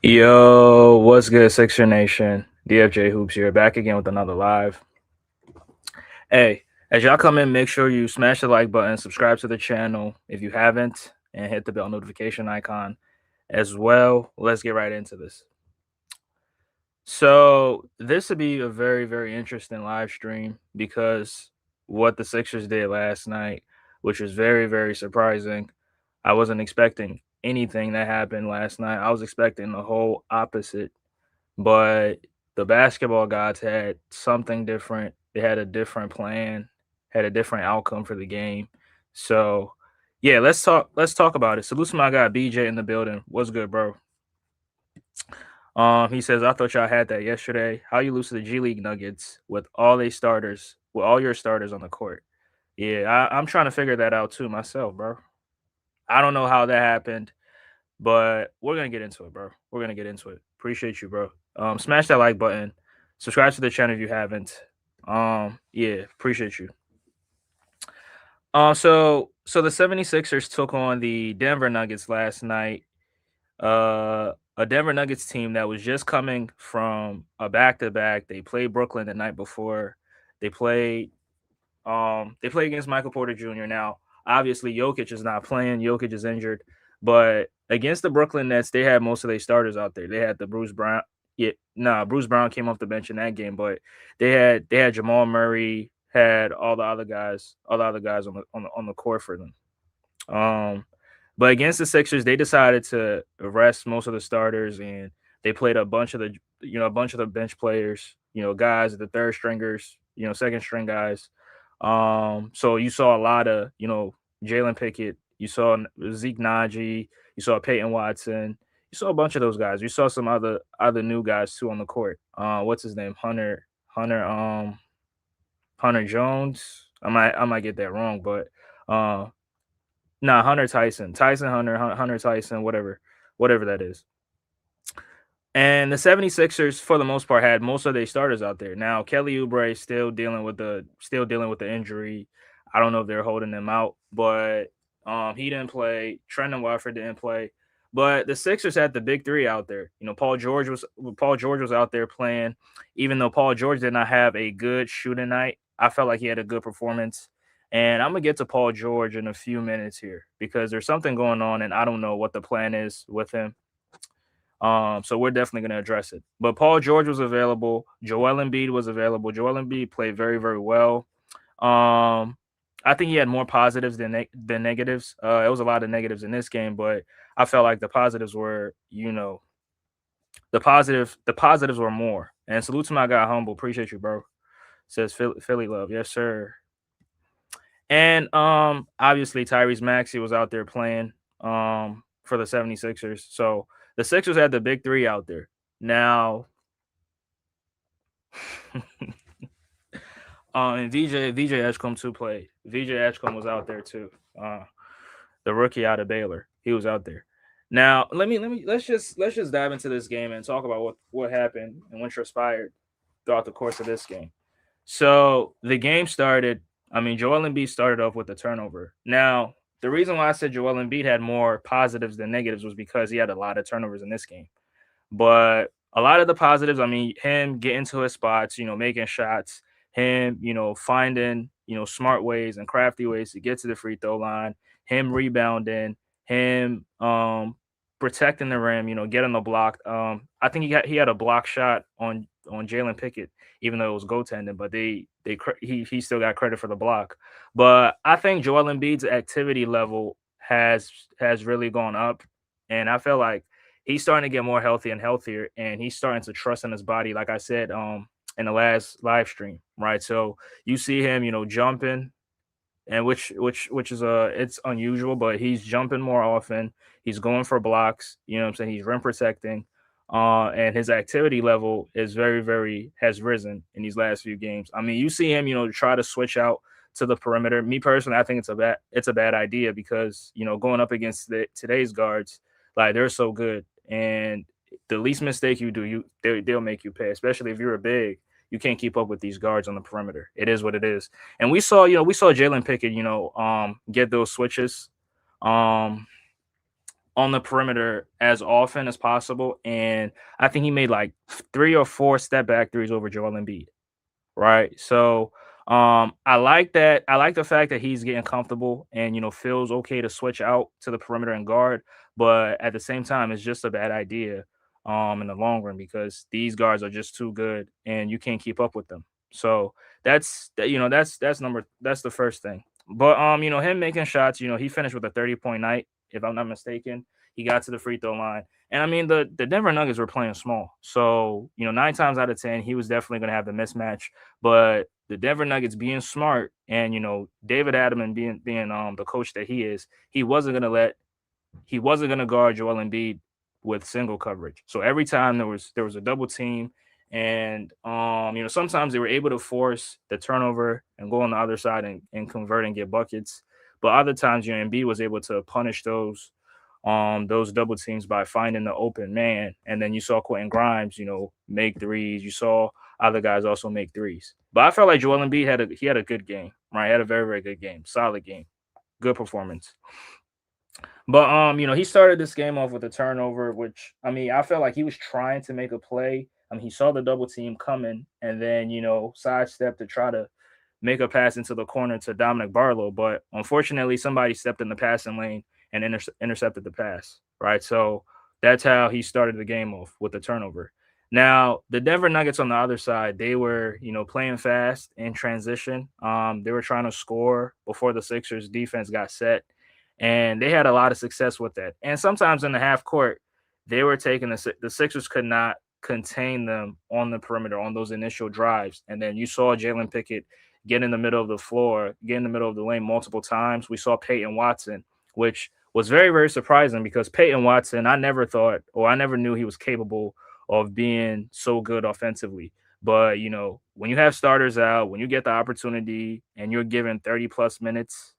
Yo, what's good, Sixer Nation? DFJ Hoops here, back again with another live. Hey, as y'all come in, make sure you smash the like button, subscribe to the channel if you haven't, and hit the bell notification icon as well. Let's get right into this. So, this would be a very, very interesting live stream because what the Sixers did last night, which was very, very surprising. I wasn't expecting anything that happened last night. I was expecting the whole opposite. But the basketball gods had something different. They had a different plan, had a different outcome for the game. So, yeah, let's talk about it. Salute to my guy BJ in the building. What's good, bro? He says, I thought y'all had that yesterday. How you lose to the G League Nuggets with all your starters on the court? Yeah, I'm trying to figure that out too myself, bro. I don't know how that happened. But we're gonna get into it, bro. We're gonna get into it. Appreciate you, bro. Smash that like button. Subscribe to the channel if you haven't. Yeah, appreciate you. So the 76ers took on the Denver Nuggets last night. A Denver Nuggets team that was just coming from a back-to-back. They played Brooklyn the night before. They played they play against Michael Porter Jr. Now, obviously, Jokic is not playing. Jokic is injured, but against the Brooklyn Nets, they had most of their starters out there. They had the Bruce Brown. Yeah, nah, Bruce Brown came off the bench in that game, but they had Jamal Murray, had all the other guys on the court for them. Um, but against the Sixers, they decided to rest most of the starters, and they played a bunch of the bench players, guys, the third stringers, second string guys. So you saw a lot of, Jalen Pickett, you saw Zeke Naji, you saw Peyton Watson, you saw a bunch of those guys. You saw some other new guys too on the court. What's his name? Hunter, Hunter Jones. I might get that wrong, but uh, nah, Hunter Tyson, Hunter Tyson, whatever that is. And the 76ers, for the most part, had most of their starters out there. Now, Kelly Oubre still dealing with the injury. I don't know if they're holding him out, but he didn't play. Trendon Watford didn't play. But the Sixers had the big three out there. Paul George was out there playing. Even though Paul George did not have a good shooting night, I felt like he had a good performance. And I'm gonna get to Paul George in a few minutes here because there's something going on, and I don't know what the plan is with him. So we're definitely going to address it. But Paul George was available. Joel Embiid was available. Joel Embiid played very, very well. Um, I think he had more positives than negatives. It was a lot of negatives in this game, but I felt like the positives were, the positives were more. And salute to my guy Humble. Appreciate you, bro. Says Philly love. Yes, sir. And obviously Tyrese Maxey was out there playing for the 76ers. So the Sixers had the big three out there. Now and VJ Edgecombe too played. VJ Edgecombe was out there too. The rookie out of Baylor. He was out there. Now let's just dive into this game and talk about what happened and what transpired throughout the course of this game. So the game started. I mean, Joel Embiid started off with the turnover. Now, the reason why I said Joel Embiid had more positives than negatives was because he had a lot of turnovers in this game. But a lot of the positives, I mean, him getting to his spots, making shots, him, finding, smart ways and crafty ways to get to the free throw line, him rebounding, him protecting the rim, getting the block. I think he had a block shot on Jalen Pickett, even though it was goaltending, but he still got credit for the block. But I think Joel Embiid's activity level has really gone up, and I feel like he's starting to get more healthy and healthier, and he's starting to trust in his body. Like I said, in the last live stream, right? So you see him, jumping, and which is it's unusual, but he's jumping more often. He's going for blocks. You know what I'm saying? He's rim protecting. And his activity level is very, very has risen in these last few games. I mean, you see him, try to switch out to the perimeter. Me personally, I think it's a bad idea because going up against today's guards, like they're so good, and the least mistake you do, they'll make you pay. Especially if you're a big, you can't keep up with these guards on the perimeter. It is what it is. And we saw Jalen Pickett, get those switches, um, on the perimeter as often as possible. And I think he made like 3 or 4 step back threes over Joel Embiid. Right. So I like that. I like the fact that he's getting comfortable and feels okay to switch out to the perimeter and guard, but at the same time, it's just a bad idea in the long run because these guards are just too good and you can't keep up with them. So that's the first thing. But him making shots, he finished with a 30-point night, if I'm not mistaken. He got to the free throw line. And I mean the Denver Nuggets were playing small. So, 9 times out of 10, he was definitely gonna have the mismatch, but the Denver Nuggets being smart and David Adams being the coach that he is, he wasn't gonna guard Joel Embiid with single coverage. So every time there was a double team, and sometimes they were able to force the turnover and go on the other side and convert and get buckets. But other times, Embiid was able to punish those double teams by finding the open man. And then you saw Quentin Grimes, make threes. You saw other guys also make threes. But I felt like Joel Embiid had a good game, right? He had a very, very good game, solid game, good performance. But he started this game off with a turnover, which I mean, I felt like he was trying to make a play. I mean, he saw the double team coming and then, sidestep to try to make a pass into the corner to Dominic Barlow. But unfortunately, somebody stepped in the passing lane and intercepted the pass. Right. So that's how he started the game off with the turnover. Now, the Denver Nuggets on the other side, they were, playing fast in transition. They were trying to score before the Sixers defense got set, and they had a lot of success with that. And sometimes in the half court, they were taking the Sixers could not contain them on the perimeter on those initial drives. And then you saw Jalen Pickett get in the middle of the floor, get in the middle of the lane multiple times. We saw Peyton Watson, which was very, very surprising because Peyton Watson, I never thought or I never knew he was capable of being so good offensively. But, when you have starters out, when you get the opportunity and you're given 30 plus minutes,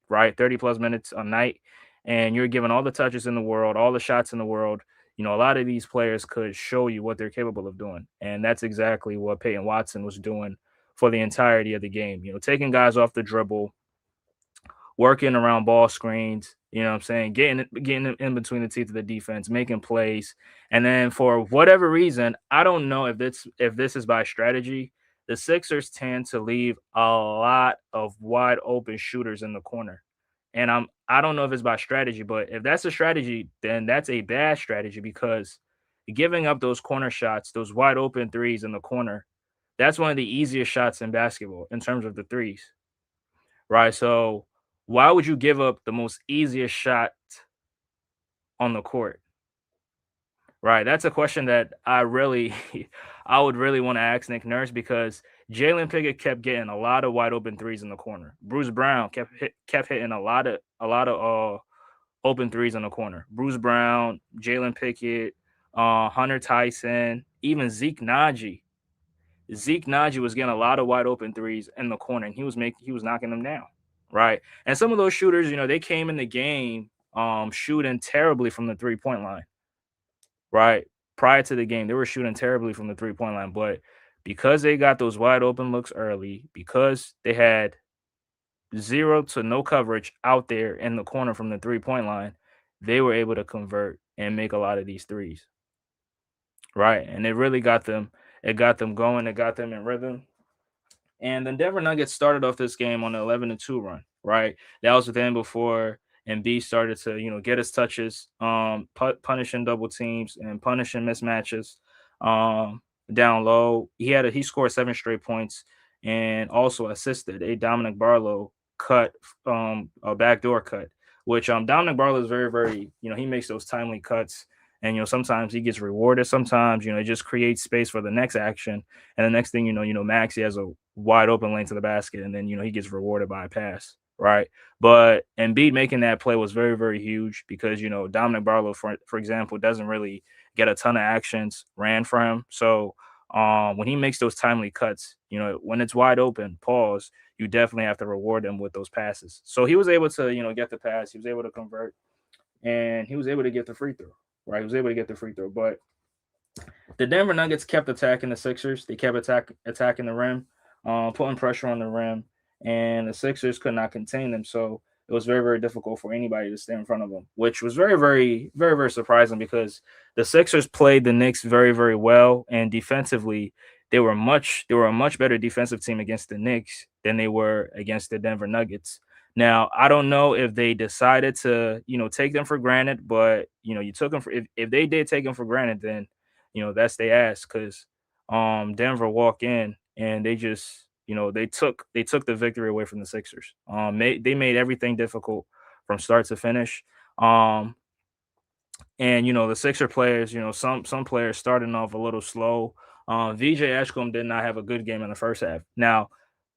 right? 30 plus minutes a night, and you're given all the touches in the world, all the shots in the world. A lot of these players could show you what they're capable of doing. And that's exactly what Peyton Watson was doing for the entirety of the game. Taking guys off the dribble, working around ball screens, what I'm saying, getting in between the teeth of the defense, making plays. And then for whatever reason, I don't know if this is by strategy, the Sixers tend to leave a lot of wide open shooters in the corner. And I don't know if it's by strategy, but if that's a strategy, then that's a bad strategy because giving up those corner shots, those wide open threes in the corner, that's one of the easiest shots in basketball in terms of the threes, right? So why would you give up the most easiest shot on the court? Right. That's a question that I would really want to ask Nick Nurse because Jalen Pickett kept getting a lot of wide open threes in the corner. Bruce Brown kept hitting a lot of open threes in the corner. Bruce Brown, Jalen Pickett, Hunter Tyson, even Zeke Naji. Zeke Naji was getting a lot of wide open threes in the corner, and he was knocking them down. Right. And some of those shooters, they came in the game shooting terribly from the 3-point line. Right. Prior to the game, they were shooting terribly from the 3-point line. But because they got those wide open looks early, because they had zero to no coverage out there in the corner from the 3-point line, they were able to convert and make a lot of these threes. Right. And it got them going, it got them in rhythm. And the Denver Nuggets started off this game on an 11-2 run, right? That was then before Embiid started to, get his touches, punishing double teams and punishing mismatches down low. He scored 7 straight points and also assisted a Dominic Barlow cut, a backdoor cut, which Dominic Barlow is very, very, he makes those timely cuts. And sometimes he gets rewarded. Sometimes it just creates space for the next action. And the next thing Maxey has a wide open lane to the basket, and then he gets rewarded by a pass, right? But Embiid making that play was very, very huge because Dominic Barlow, for example, doesn't really get a ton of actions ran for him. So when he makes those timely cuts, when it's wide open, pause, you definitely have to reward him with those passes. So he was able to get the pass, he was able to convert, and he was able to get the free throw, right? He was able to get the free throw, but the Denver Nuggets kept attacking the Sixers. They kept attacking the rim, putting pressure on the rim, and the Sixers could not contain them. So it was very, very difficult for anybody to stay in front of them, which was very, very, very, very surprising because the Sixers played the Knicks very, very well, and defensively, they were a much better defensive team against the Knicks than they were against the Denver Nuggets. Now, I don't know if they decided to, take them for granted, but you took them for if they did take them for granted, then that's they ass because Denver walk in and they just they took the victory away from the Sixers. They made everything difficult from start to finish. Um, and the Sixer players, some players starting off a little slow. VJ Ashcombe did not have a good game in the first half. Now,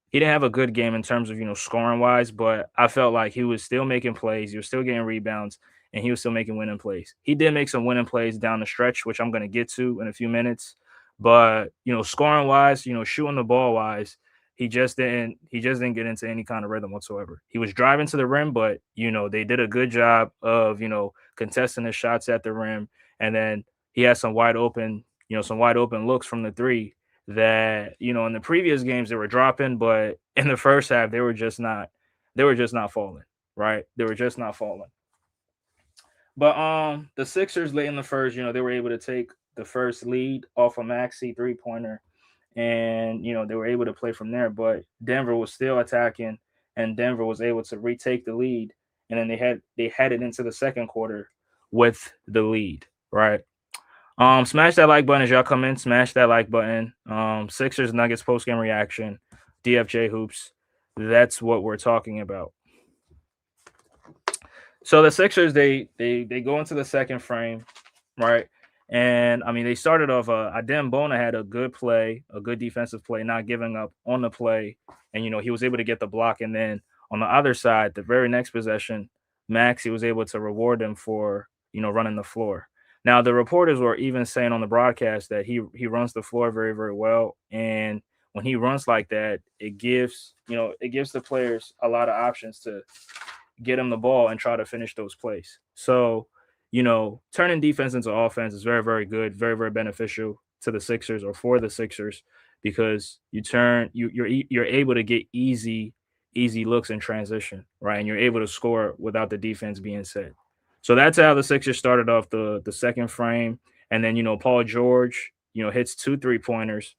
he didn't have a good game in terms of scoring wise, but I felt like he was still making plays, he was still getting rebounds, and he was still making winning plays. He did make some winning plays down the stretch, which I'm going to get to in a few minutes. But scoring wise, shooting the ball wise, he just didn't get into any kind of rhythm whatsoever. He was driving to the rim, but they did a good job of contesting his shots at the rim, and then he had some wide open looks from the three that in the previous games they were dropping, but in the first half they were just not falling. Right, they were just not falling. But the Sixers late in the first, they were able to take the first lead off a Maxi 3-pointer, and they were able to play from there. But Denver was still attacking, and Denver was able to retake the lead, and then they had it into the second quarter with the lead. Right. Smash that like button as y'all come in. Smash that like button. Sixers Nuggets post game reaction. DFJ hoops. That's what we're talking about. So the Sixers they go into the second frame, right? And I mean they started off. Adem Bona had a good play, a good defensive play, not giving up on the play, and he was able to get the block. And then on the other side, the very next possession, Max he was able to reward him for running the floor. Now the reporters were even saying on the broadcast that he runs the floor very very well, and when he runs like that, it gives the players a lot of options to get him the ball and try to finish those plays. So, turning defense into offense is very, very good, very, very beneficial to the Sixers or for the Sixers because you're able to get easy looks in transition, right? And you're able to score without the defense being set. So that's how the Sixers started off the second frame. And then, Paul George, hits 2 3-pointers,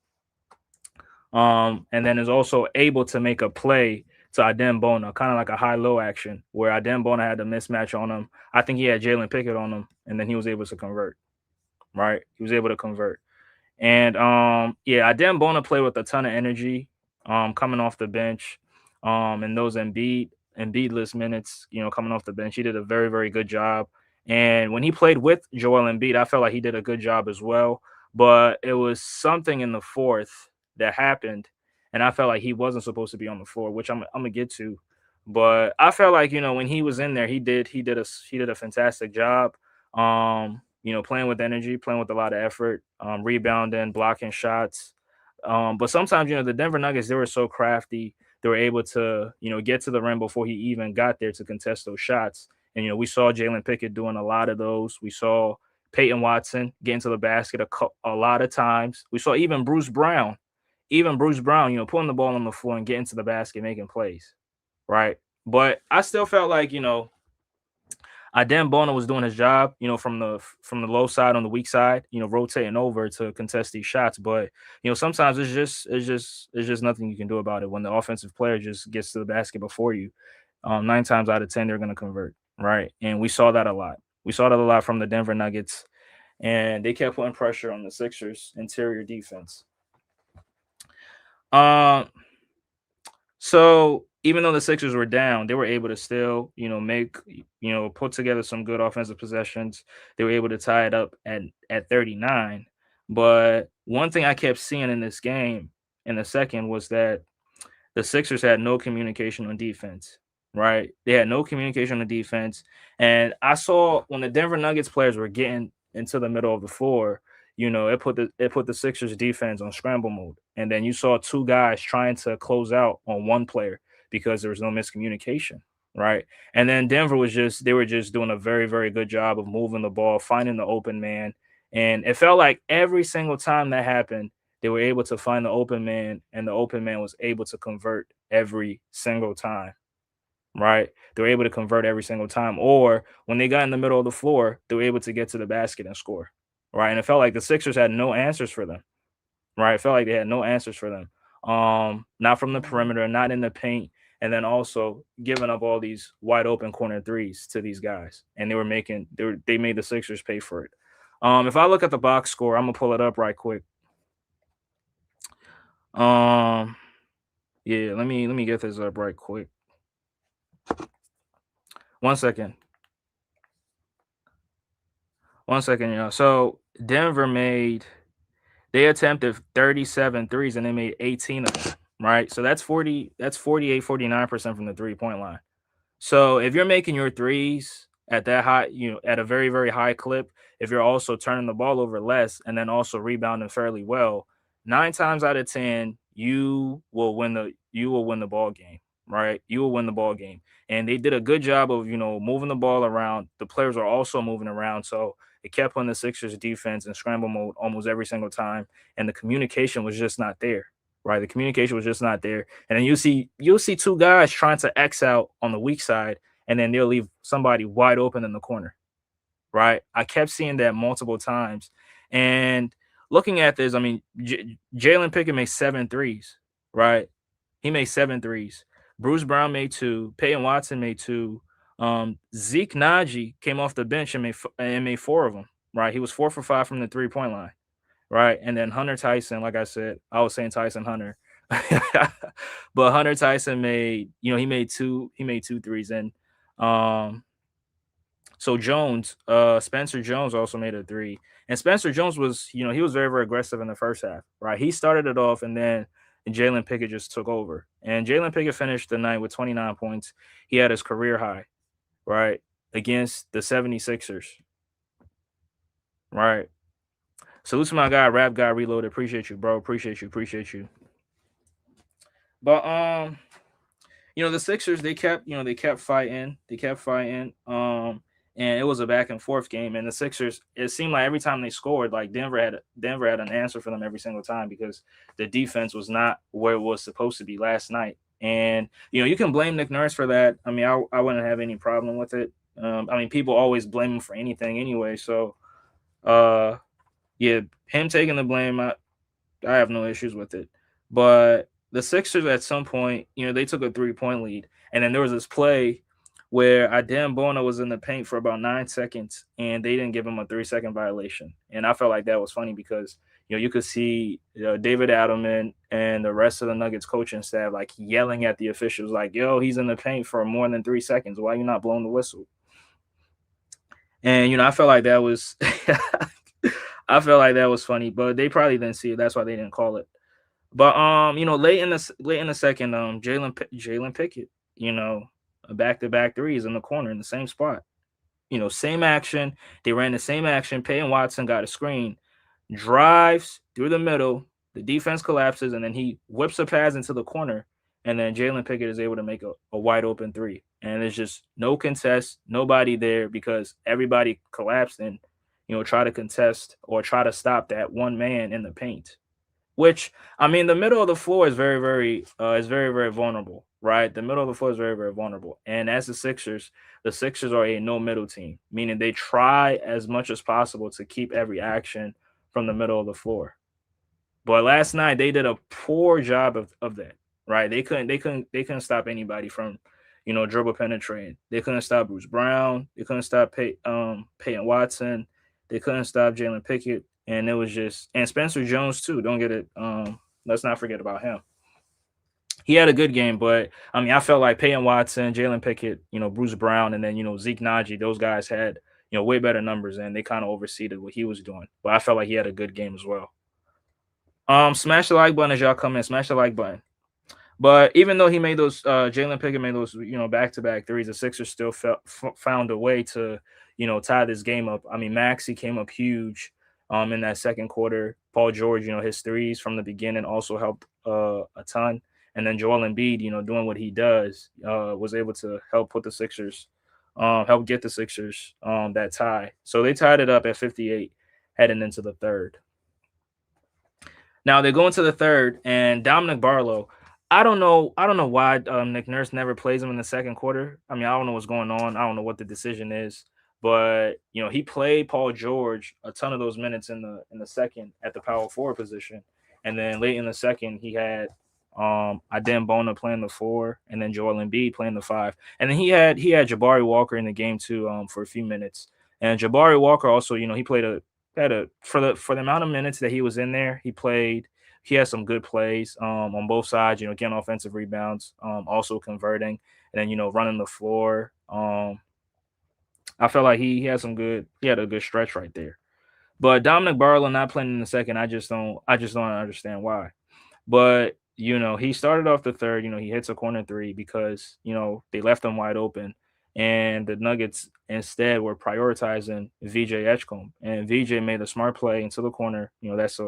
and then is also able to make a play to Adem Bona, kind of like a high-low action where Adem Bona had the mismatch on him. I think he had Jalen Pickett on him, and then he was able to convert. Right, he was able to convert. And yeah, I didn't want to play with a ton of energy, coming off the bench, and those Embiidless minutes, coming off the bench, he did a very very good job. And when he played with Joel Embiid, I felt like he did a good job as well. But it was something in the fourth that happened, and I felt like he wasn't supposed to be on the floor, which I'm gonna get to. But I felt like when he was in there, he did a fantastic job. Playing with energy, playing with a lot of effort, rebounding, blocking shots. But sometimes, the Denver Nuggets, they were so crafty. They were able to, get to the rim before he even got there to contest those shots. And, we saw Jalen Pickett doing a lot of those. We saw Peyton Watson getting to the basket a lot of times. We saw even Bruce Brown, putting the ball on the floor and getting to the basket, making plays. Right. But I still felt like, Dan Bona was doing his job, from the low side on the weak side, rotating over to contest these shots. But sometimes it's just nothing you can do about it when the offensive player just gets to the basket before you. 9 times out of 10, they're going to convert, right? And we saw that a lot. We saw that a lot from the Denver Nuggets, and they kept putting pressure on the Sixers' interior defense. Um, so even though the Sixers were down, they were able to still, put together some good offensive possessions. They were able to tie it up at 39. But one thing I kept seeing in this game in the second was that the Sixers had no communication on defense, right? They had no communication on defense. And I saw when the Denver Nuggets players were getting into the middle of the floor, it put the Sixers defense on scramble mode. And then you saw two guys trying to close out on one player because there was no miscommunication, right? And then Denver they were just doing a very, very good job of moving the ball, finding the open man. And it felt like every single time that happened, they were able to find the open man, and the open man was able to convert every single time. right? They were able to convert every single time. Or when they got in the middle of the floor, they were able to get to the basket and score, right? And it felt like the Sixers had no answers for them, right? It felt like they had no answers for them. Not from the perimeter, not in the paint, and then also giving up all these wide open corner threes to these guys, and they made the Sixers pay for it. If I look at the box score, I'm gonna pull it up right quick. Um, yeah, let me get this up right quick. 1 second, 1 second, y'all. So Denver made they attempted 37 threes and they made 18 of them, right? So that's 48, 49% from the 3-point line. So if you're making your threes at that high, at a very, very high clip, if you're also turning the ball over less and then also rebounding fairly well, 9 times out of 10, you will win the ball game, right? You will win the ball game. And they did a good job of, moving the ball around. The players are also moving around. So it kept on the Sixers defense in scramble mode almost every single time. And the communication was just not there. Right. The communication was just not there. And then you'll see two guys trying to X out on the weak side, and then they'll leave somebody wide open in the corner. Right. I kept seeing that multiple times. And looking at this, I mean, Jalen Pickett made 7 threes. Right. He made 7 threes. Bruce Brown made 2. Peyton Watson made 2. Zeke Naji came off the bench and made 4 of them. Right. He was 4 for 5 from the 3-point line. Right. And then Hunter Tyson, like I said, I was saying Tyson Hunter. But Hunter Tyson he made two threes. And um so Spencer Jones also made a 3. And Spencer Jones he was very, very aggressive in the first half, right? He started it off, and then Jalen Pickett just took over. And Jalen Pickett finished the night with 29 points. He had his career high, right? Against the 76ers. Right. Salute to my guy, Rap Guy Reloaded. Appreciate you, bro. Appreciate you. But the Sixers, they kept fighting. They kept fighting. And it was a back and forth game. And the Sixers, it seemed like every time they scored, like Denver had an answer for them every single time, because the defense was not where it was supposed to be last night. And you can blame Nick Nurse for that. I mean, I wouldn't have any problem with it. I mean, people always blame him for anything anyway. So uh yeah, him taking the blame, I have no issues with it. But the Sixers at some point, they took a 3-point lead. And then there was this play where Adem Bona was in the paint for about 9 seconds, and they didn't give him a 3-second violation. And I felt like that was funny because, you could see David Adelman and the rest of the Nuggets coaching staff like yelling at the officials like, yo, he's in the paint for more than 3 seconds. Why are you not blowing the whistle? And, I felt like that was I felt like that was funny, but they probably didn't see it. That's why they didn't call it. But late in the second, Jalen Pickett, a back-to-back threes in the corner in the same spot. Same action. They ran the same action. Peyton Watson got a screen, drives through the middle. The defense collapses, and then he whips a pass into the corner, and then Jalen Pickett is able to make a wide open 3. And there's just no contest, nobody there, because everybody collapsed and try to contest or try to stop that one man in the paint. Which, I mean, the middle of the floor is very, very very, very vulnerable, right? The middle of the floor is very, very vulnerable. And as the Sixers are a no middle team, meaning they try as much as possible to keep every action from the middle of the floor. But last night they did a poor job of that, right? They couldn't stop anybody from, dribble penetrating. They couldn't stop Bruce Brown. They couldn't stop Peyton Watson. They couldn't stop Jalen Pickett. And it was just, and Spencer Jones too. Don't get it. Let's not forget about him. He had a good game, but I mean, I felt like Peyton Watson, Jalen Pickett, Bruce Brown, and then Zeke Naji. Those guys had way better numbers, and they kind of overseeded what he was doing. But I felt like he had a good game as well. Smash the like button as y'all come in. Smash the like button. But even though he made those, Jalen Pickett made those, back-to-back threes, the Sixers still found a way to, tie this game up. I mean, Maxey came up huge, in that second quarter. Paul George, his threes from the beginning also helped a ton. And then Joel Embiid, doing what he does, was able to help get the Sixers that tie. So they tied it up at 58 heading into the third. Now they go into the third, and Dominic Barlow, I don't know. I don't know why Nick Nurse never plays him in the second quarter. I mean, I don't know what's going on. I don't know what the decision is, but he played Paul George a ton of those minutes in the second at the power forward position, and then late in the second he had Adem Bona playing the four, and then Joel Embiid playing the five, and then he had Jabari Walker in the game too for a few minutes, and Jabari Walker also he played a had a for the amount of minutes that he was in there he has some good plays on both sides, getting offensive rebounds, also converting, and then running the floor. I felt like he had a good stretch right there. But Dominic Barlow not playing in the second, I just don't understand why. But he started off the third. He hits a corner three because they left him wide open, and the Nuggets instead were prioritizing VJ Edgecombe, and VJ made a smart play into the corner. That's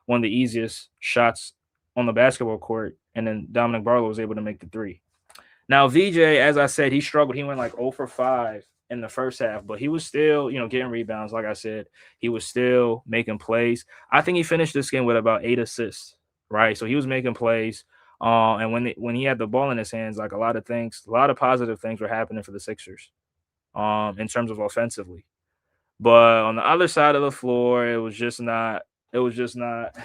one of the easiest shots on the basketball court, and then Dominic Barlow was able to make the three. Now VJ, as I said, he struggled. He went like 0 for 5 in the first half, but he was still, getting rebounds. Like I said, he was still making plays. I think he finished this game with about 8 assists, right? So he was making plays. And when he had the ball in his hands, like a lot of positive things were happening for the Sixers, in terms of offensively. But on the other side of the floor, it was just not. It was just not.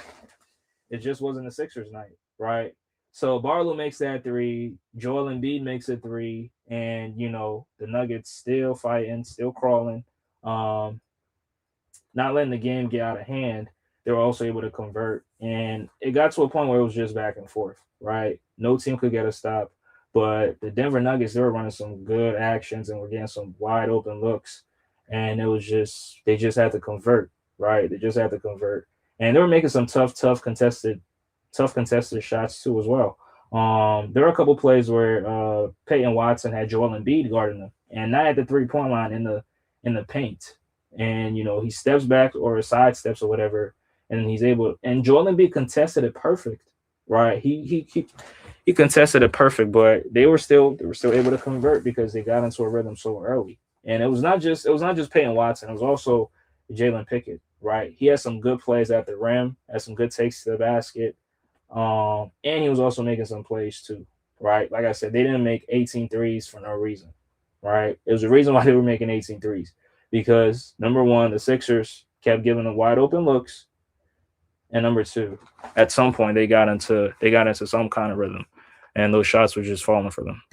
It just wasn't the Sixers' night, right? So Barlow makes that three, Joel Embiid makes a three, and the Nuggets still fighting, still crawling, um, not letting the game get out of hand. They were also able to convert, and it got to a point where it was just back and forth, right? No team could get a stop, but the Denver Nuggets they were running some good actions and were getting some wide open looks, and it was just they just had to convert, right? They just had to convert, and they were making some tough contested shots too as well. There were a couple plays where Peyton Watson had Joel Embiid guarding him, and not at the 3 point line in the paint. And he steps back or side steps or whatever, and he's able. And Joel Embiid contested it perfect, right? He contested it perfect, but they were still able to convert because they got into a rhythm so early. And it was not just Peyton Watson, it was also Jalen Pickett, right? He had some good plays at the rim, had some good takes to the basket, and he was also making some plays too, right? Like I said, they didn't make 18 threes for no reason, right? It was a reason why they were making 18 threes because number one, the Sixers kept giving them wide open looks, and number two, at some point they got into some kind of rhythm, and those shots were just falling for them.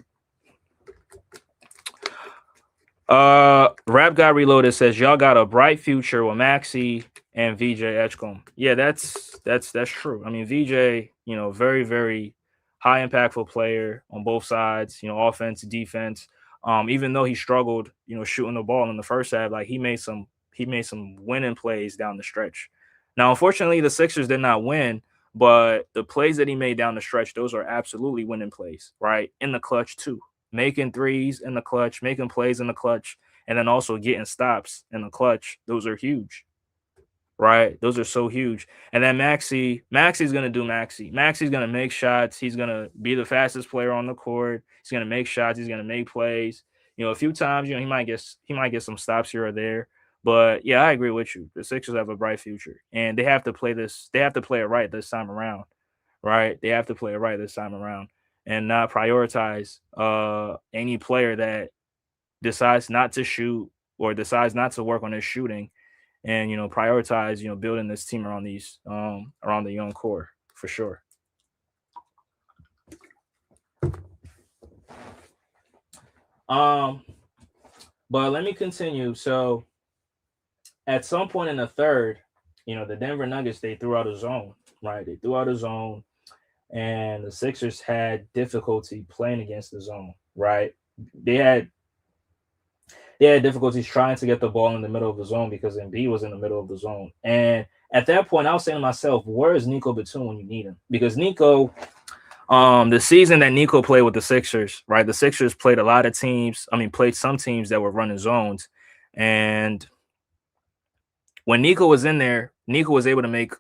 Rap Guy Reloaded says y'all got a bright future with Maxi and VJ Edgecombe. Yeah, that's true. I mean, VJ, very very high impactful player on both sides. Offense, defense. Even though he struggled, shooting the ball in the first half, like he made some winning plays down the stretch. Now, unfortunately, the Sixers did not win, but the plays that he made down the stretch, those are absolutely winning plays, right? In the clutch too, making threes in the clutch, making plays in the clutch, and then also getting stops in the clutch. Those are huge, right? Those are so huge. And then Maxi's gonna do Maxi. Maxi's gonna make shots. He's gonna be the fastest player on the court. He's gonna make shots. He's gonna make plays. A few times, he might get some stops here or there. But yeah, I agree with you. The Sixers have a bright future, and they have to play this. They have to play it right this time around, right? They have to play it right this time around, and not prioritize any player that decides not to shoot or decides not to work on his shooting, and prioritize building this team around the young core for sure. um but let me continue. So at some point in the third, the Denver Nuggets they threw out a zone, right? They threw out a zone, and the Sixers had difficulty playing against the zone, right? They had they had difficulties trying to get the ball in the middle of the zone because Embiid was in the middle of the zone. And at that point, I was saying to myself, where is Nico Batum when you need him? Because Nico, the season that Nico played with the Sixers, right? The Sixers played a lot of teams. I mean, played some teams that were running zones. And when Nico was in there, Nico was able to make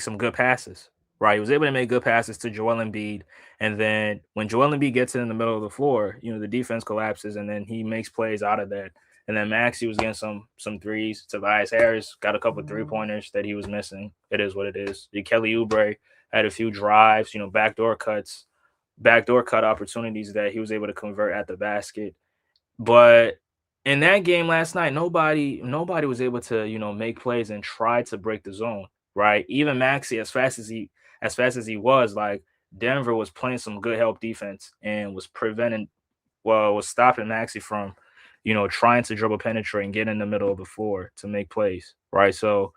some good passes, right? He was able to make good passes to Joel Embiid. And then when Joel Embiid gets in the middle of the floor, the defense collapses and then he makes plays out of that. And then Maxi was getting some threes. Tobias Harris got a couple 3 pointers that he was missing. It is what it is. Kelly Oubre had a few drives, backdoor cut opportunities that he was able to convert at the basket. But in that game last night, nobody was able to, make plays and try to break the zone, right? Even Maxi, as fast as he was, like Denver was playing some good help defense and was stopping Maxi from, trying to dribble penetrate and get in the middle of the floor to make plays, right? So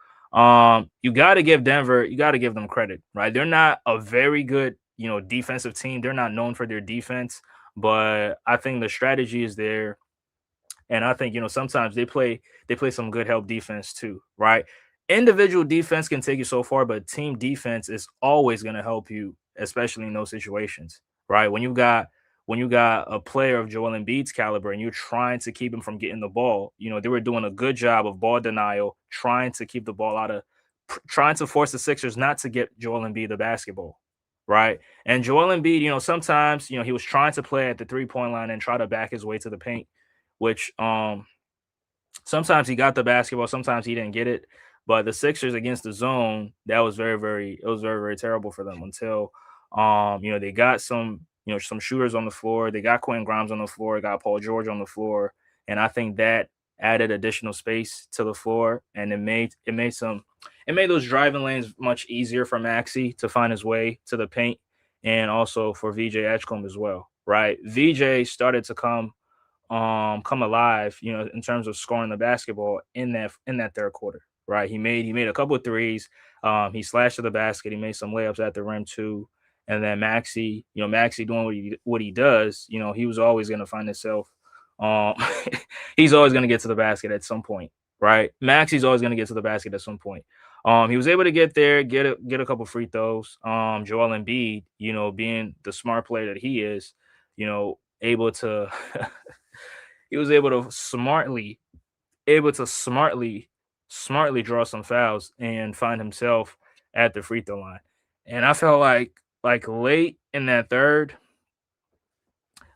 you got to give Denver, you got to give them credit, right? They're not a very good, defensive team. They're not known for their defense, but I think the strategy is there, and I think, sometimes they play some good help defense too, right? Individual defense can take you so far, but team defense is always going to help you, especially in those situations, right? When you got a player of Joel Embiid's caliber and you're trying to keep him from getting the ball, they were doing a good job of ball denial, trying to keep the ball out of, trying to force the Sixers not to get Joel Embiid the basketball, right? And Joel Embiid, sometimes, he was trying to play at the 3-point line and try to back his way to the paint, which sometimes he got the basketball, sometimes he didn't get it. But the Sixers against the zone, that was very, very terrible for them until they got some shooters on the floor. They got Quentin Grimes on the floor, got Paul George on the floor, and I think that added additional space to the floor, and it made those driving lanes much easier for Maxi to find his way to the paint, and also for VJ Edgecombe as well. Right, VJ started to come alive, in terms of scoring the basketball in that third quarter. Right. He made a couple of threes. He slashed to the basket. He made some layups at the rim too. And then Maxi doing what he does, he was always gonna find himself. Um he's always gonna get to the basket at some point, right? Maxi's always gonna get to the basket at some point. He was able to get there, get a couple free throws. Joel Embiid, being the smart player that he is, able to he was able to smartly draw some fouls and find himself at the free throw line. And I felt like late in that third,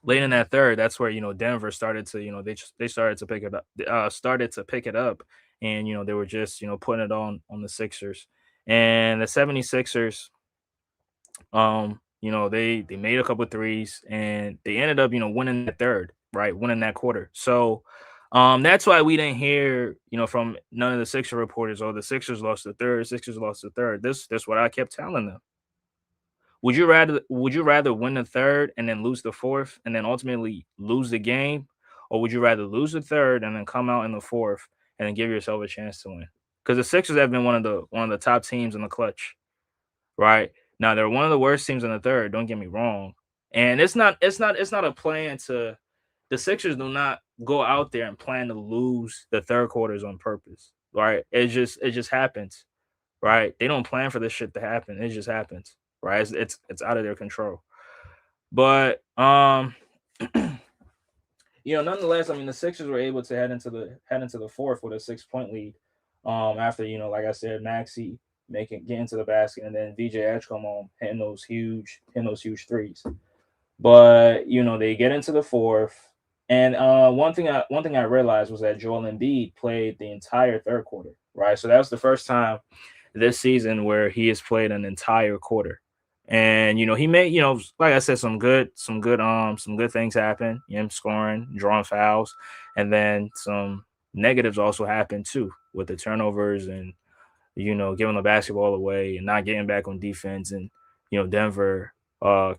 that's where Denver started to, they started to pick it up, and they were just putting it on the Sixers. And the 76ers, they made a couple threes and they ended up, winning that third, right? Winning that quarter. So that's why we didn't hear, from none of the Sixer reporters, oh, the Sixers lost the third. This what I kept telling them. Would you rather win the third and then lose the fourth and then ultimately lose the game? Or would you rather lose the third and then come out in the fourth and then give yourself a chance to win? Because the Sixers have been one of the top teams in the clutch, right? Now they're one of the worst teams in the third. Don't get me wrong, and it's not a plan to. The Sixers do not go out there and plan to lose the third quarters on purpose, right? It just happens, right? They don't plan for this shit to happen. It just happens, right? It's out of their control. But nonetheless, I mean, the Sixers were able to head into the fourth with a 6 point lead. After like I said, Maxi getting to the basket, and then VJ Edgecombe hitting those huge threes. But they get into the fourth, and one thing I realized was that Joel Embiid played the entire third quarter, right? So that was the first time this season where he has played an entire quarter. And he made, like I said, some good things happen. Him scoring, drawing fouls, and then some negatives also happened too with the turnovers and giving the basketball away and not getting back on defense, and Denver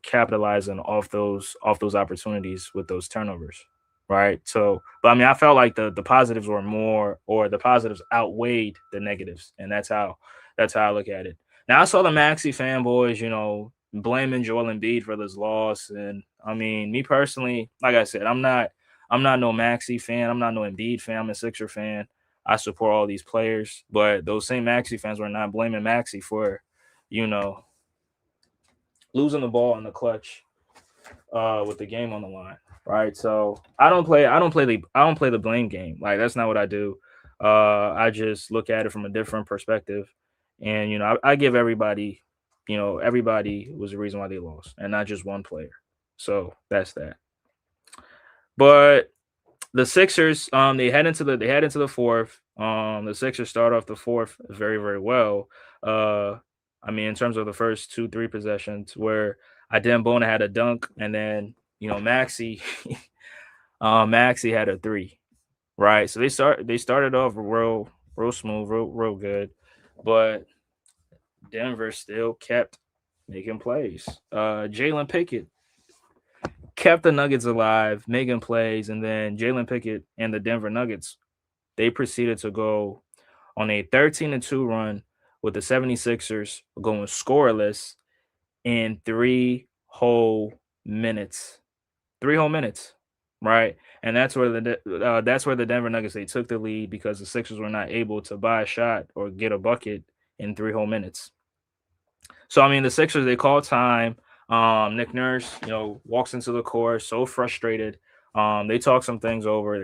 capitalizing off those opportunities with those turnovers, right? So, but I mean, I felt like the positives were more, or the positives outweighed the negatives, and that's how I look at it. Now, I saw the Maxi fanboys, blaming Joel Embiid for this loss, and I mean, me personally, like I said, I'm not no Maxi fan, I'm not no Embiid fan, I'm a Sixer fan. I support all these players, but those same Maxi fans were not blaming Maxi for, you know, losing the ball in the clutch with the game on the line, right? So I don't play the blame game. Like, that's not what I do. I just look at it from a different perspective, and I give everybody was the reason why they lost, and not just one player. So that's that. But the Sixers, they head into the fourth. The Sixers start off the fourth very, very well. Uh, I mean, in terms of the first two, three possessions where Bona had a dunk, and then Maxi, Maxi had a three, right? So they started off real smooth, real good, but Denver still kept making plays. Jalen Pickett kept the Nuggets alive, making plays, and then Jalen Pickett and the Denver Nuggets, they proceeded to go on a 13-2 run with the 76ers going scoreless in 3 whole minutes. 3 whole minutes, right? And that's where the Denver Nuggets, they took the lead because the Sixers were not able to buy a shot or get a bucket in 3 whole minutes. So I mean, the Sixers, they call time. Nick Nurse, walks into the court so frustrated. They talk some things over.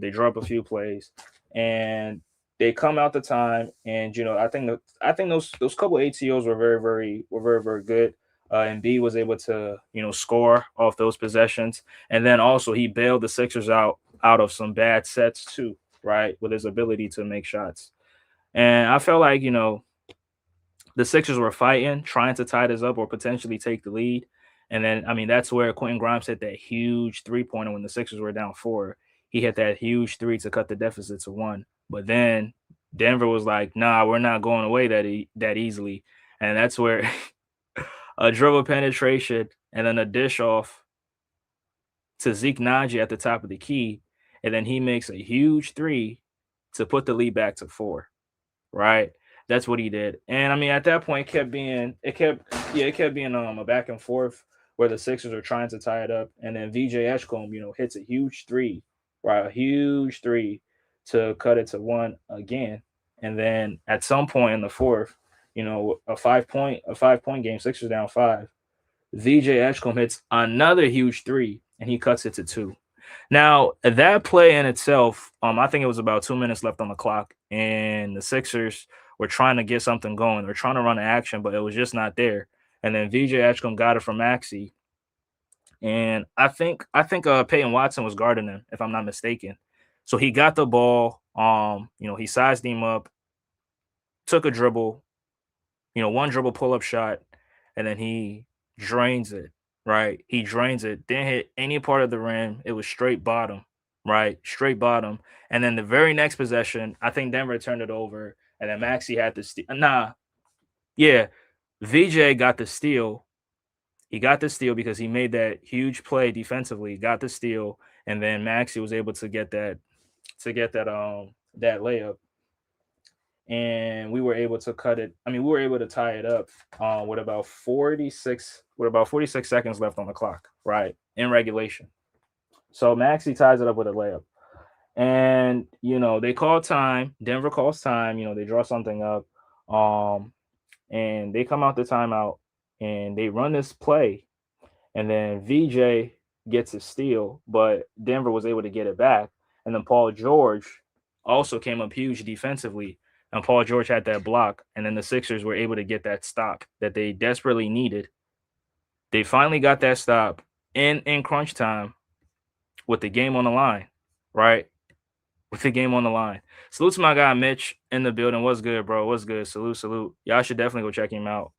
They draw up a few plays, and they come out the time. And I think those couple ATOs were very good. And B was able to score off those possessions, and then also he bailed the Sixers out of some bad sets too, right? With his ability to make shots. And I felt like the Sixers were fighting, trying to tie this up or potentially take the lead. And then, I mean, that's where Quentin Grimes hit that huge 3-pointer when the Sixers were down four. He hit that huge three to cut the deficit to one. But then Denver was like, "Nah, we're not going away that easily." And that's where a dribble penetration and then a dish off to Zeke Naji at the top of the key, and then he makes a huge three to put the lead back to four, right? That's what he did. And I mean, at that point, it kept being a back and forth where the Sixers are trying to tie it up, and then VJ Edgecombe, hits a huge three, right? A huge three to cut it to one again. And then at some point in the fourth, a 5 point game, Sixers down five. VJ Edgecombe hits another huge three, and he cuts it to two. Now, that play in itself, I think it was about 2 minutes left on the clock, and the Sixers were trying to get something going. They're trying to run an action, but it was just not there. And then VJ Edgecombe got it from Maxi, and I think Peyton Watson was guarding him, if I'm not mistaken. So he got the ball. He sized him up, took a dribble, one dribble pull up shot, and then he drains it, right? He drains it, didn't hit any part of the rim. It was straight bottom, right? Straight bottom. And then the very next possession, I think Denver turned it over, and then Maxi had the steal. Nah, yeah, VJ got the steal. He got the steal because he made that huge play defensively, got the steal, and then Maxi was able to get that layup, and we were able to cut it. I mean, we were able to tie it up with about 46 seconds left on the clock, right, in regulation. So Maxi ties it up with a layup, and they call time. Denver calls time. They draw something up, and they come out the timeout, and they run this play, and then VJ gets a steal, but Denver was able to get it back. And then Paul George also came up huge defensively, and Paul George had that block, and then the Sixers were able to get that stop that they desperately needed. They finally got that stop in crunch time with the game on the line, right? With the game on the line. Salute to my guy Mitch in the building. What's good, bro? What's good? Salute, salute. Y'all should definitely go check him out.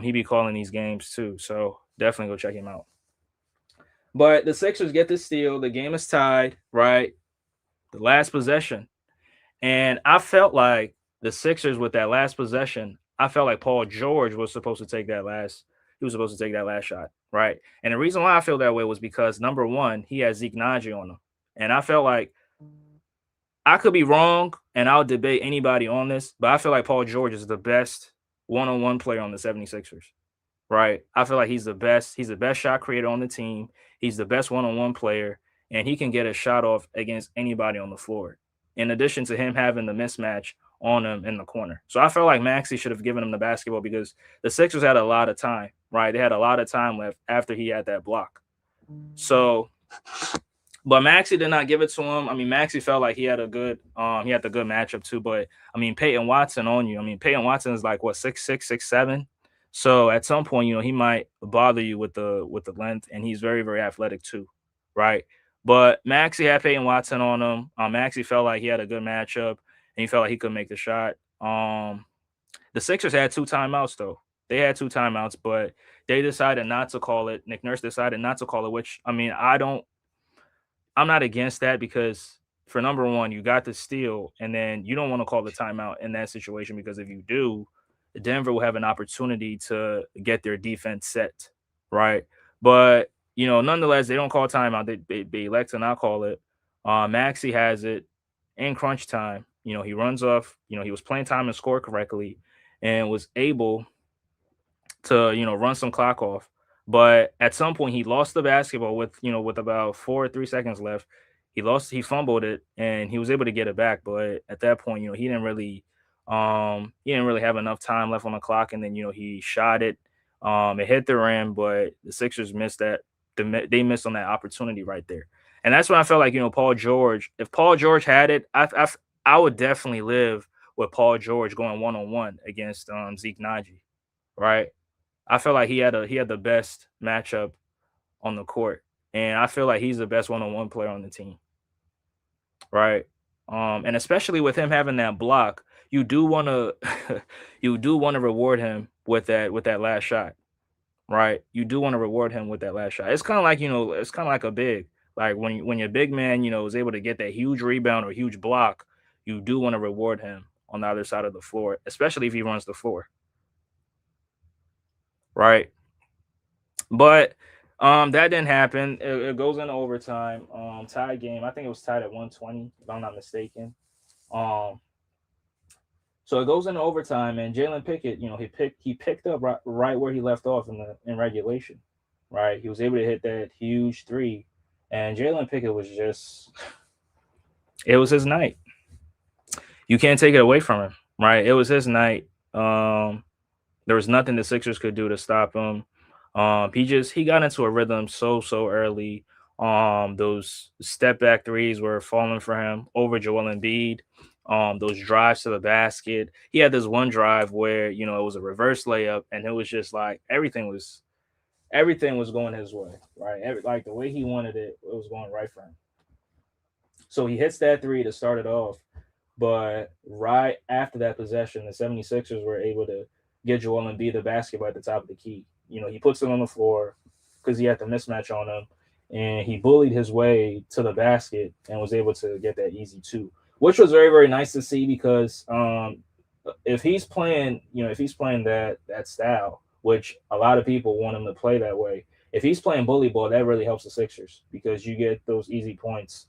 He be calling these games too, so definitely go check him out. But the Sixers get the steal. The game is tied, right? The last possession. And I felt like the Sixers with that last possession, I felt like Paul George was supposed to take that last. He was supposed to take that last shot, right? And the reason why I feel that way was because number one, he has Zeke Naji on him, and I felt like I could be wrong, and I'll debate anybody on this, but I feel like Paul George is the best one-on-one player on the 76ers, right? I feel like he's the best. He's the best shot creator on the team. He's the best one-on-one player, and he can get a shot off against anybody on the floor. In addition to him having the mismatch on him in the corner. So I felt like Maxi should have given him the basketball because the Sixers had a lot of time, right? They had a lot of time left after he had that block. So but Maxi did not give it to him. I mean, Maxi felt like he had the good matchup too. But I mean, Peyton Watson on you. I mean, Peyton Watson is like what 6'6", 6'7". So at some point, he might bother you with the length, and he's very, very athletic too, right? But Maxi had Peyton Watson on him. Maxi felt like he had a good matchup, and he felt like he could make the shot. The Sixers had 2 timeouts though. They had 2 timeouts, but they decided not to call it. Nick Nurse decided not to call it, which I mean, I'm not against that because for number one, you got the steal, and then you don't want to call the timeout in that situation because if you do, Denver will have an opportunity to get their defense set, right? But nonetheless, they don't call timeout. They elect to not call it. Maxi has it in crunch time. He runs off. He was playing time and score correctly, and was able to run some clock off. But at some point, he lost the basketball with about 4 or 3 seconds left. He fumbled it, and he was able to get it back. But at that point, he didn't really have enough time left on the clock, and then he shot it. It hit the rim, but the Sixers missed that. They missed on that opportunity right there, and that's when I felt like Paul George. If Paul George had it, I would definitely live with Paul George going 1-on-1 against Zeke Naji, right? I feel like he had the best matchup on the court, and I feel like he's the best one-on-one player on the team, right? And especially with him having that block, you do want to you do want to reward him with that last shot, right? You do want to reward him with that last shot. It's kind of like it's kind of like a big like when your big man is able to get that huge rebound or huge block, you do want to reward him on the other side of the floor, especially if he runs the floor, right? But that didn't happen. It goes into overtime. Tie game. I think it was tied at 120, if I'm not mistaken. Um, so it goes into overtime, and Jalen Pickett, he picked up right where he left off in regulation. Right, he was able to hit that huge three, and Jalen Pickett was just it was his night. You can't take it away from him. Right, it was his night. There was nothing the Sixers could do to stop him. He got into a rhythm so early. Those step back threes were falling for him over Joel Embiid. Those drives to the basket. He had this one drive where it was a reverse layup, and it was just like everything was going his way, right? Like the way he wanted it, it was going right for him. So he hits that three to start it off, but right after that possession, the 76ers were able to get Joel Embiid the basketball at the top of the key. He puts it on the floor because he had the mismatch on him, and he bullied his way to the basket and was able to get that easy two, which was very, very nice to see because if he's playing that style, which a lot of people want him to play that way, if he's playing bully ball, that really helps the Sixers because you get those easy points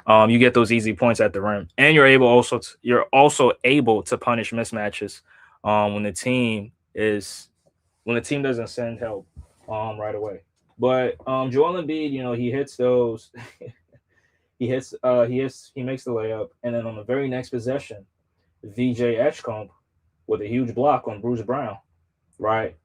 at the rim, and you're also able to punish mismatches when the team doesn't send help right away. But Joel Embiid, he hits those, he makes the layup, and then on the very next possession, VJ Etchcomb with a huge block on Bruce Brown, right?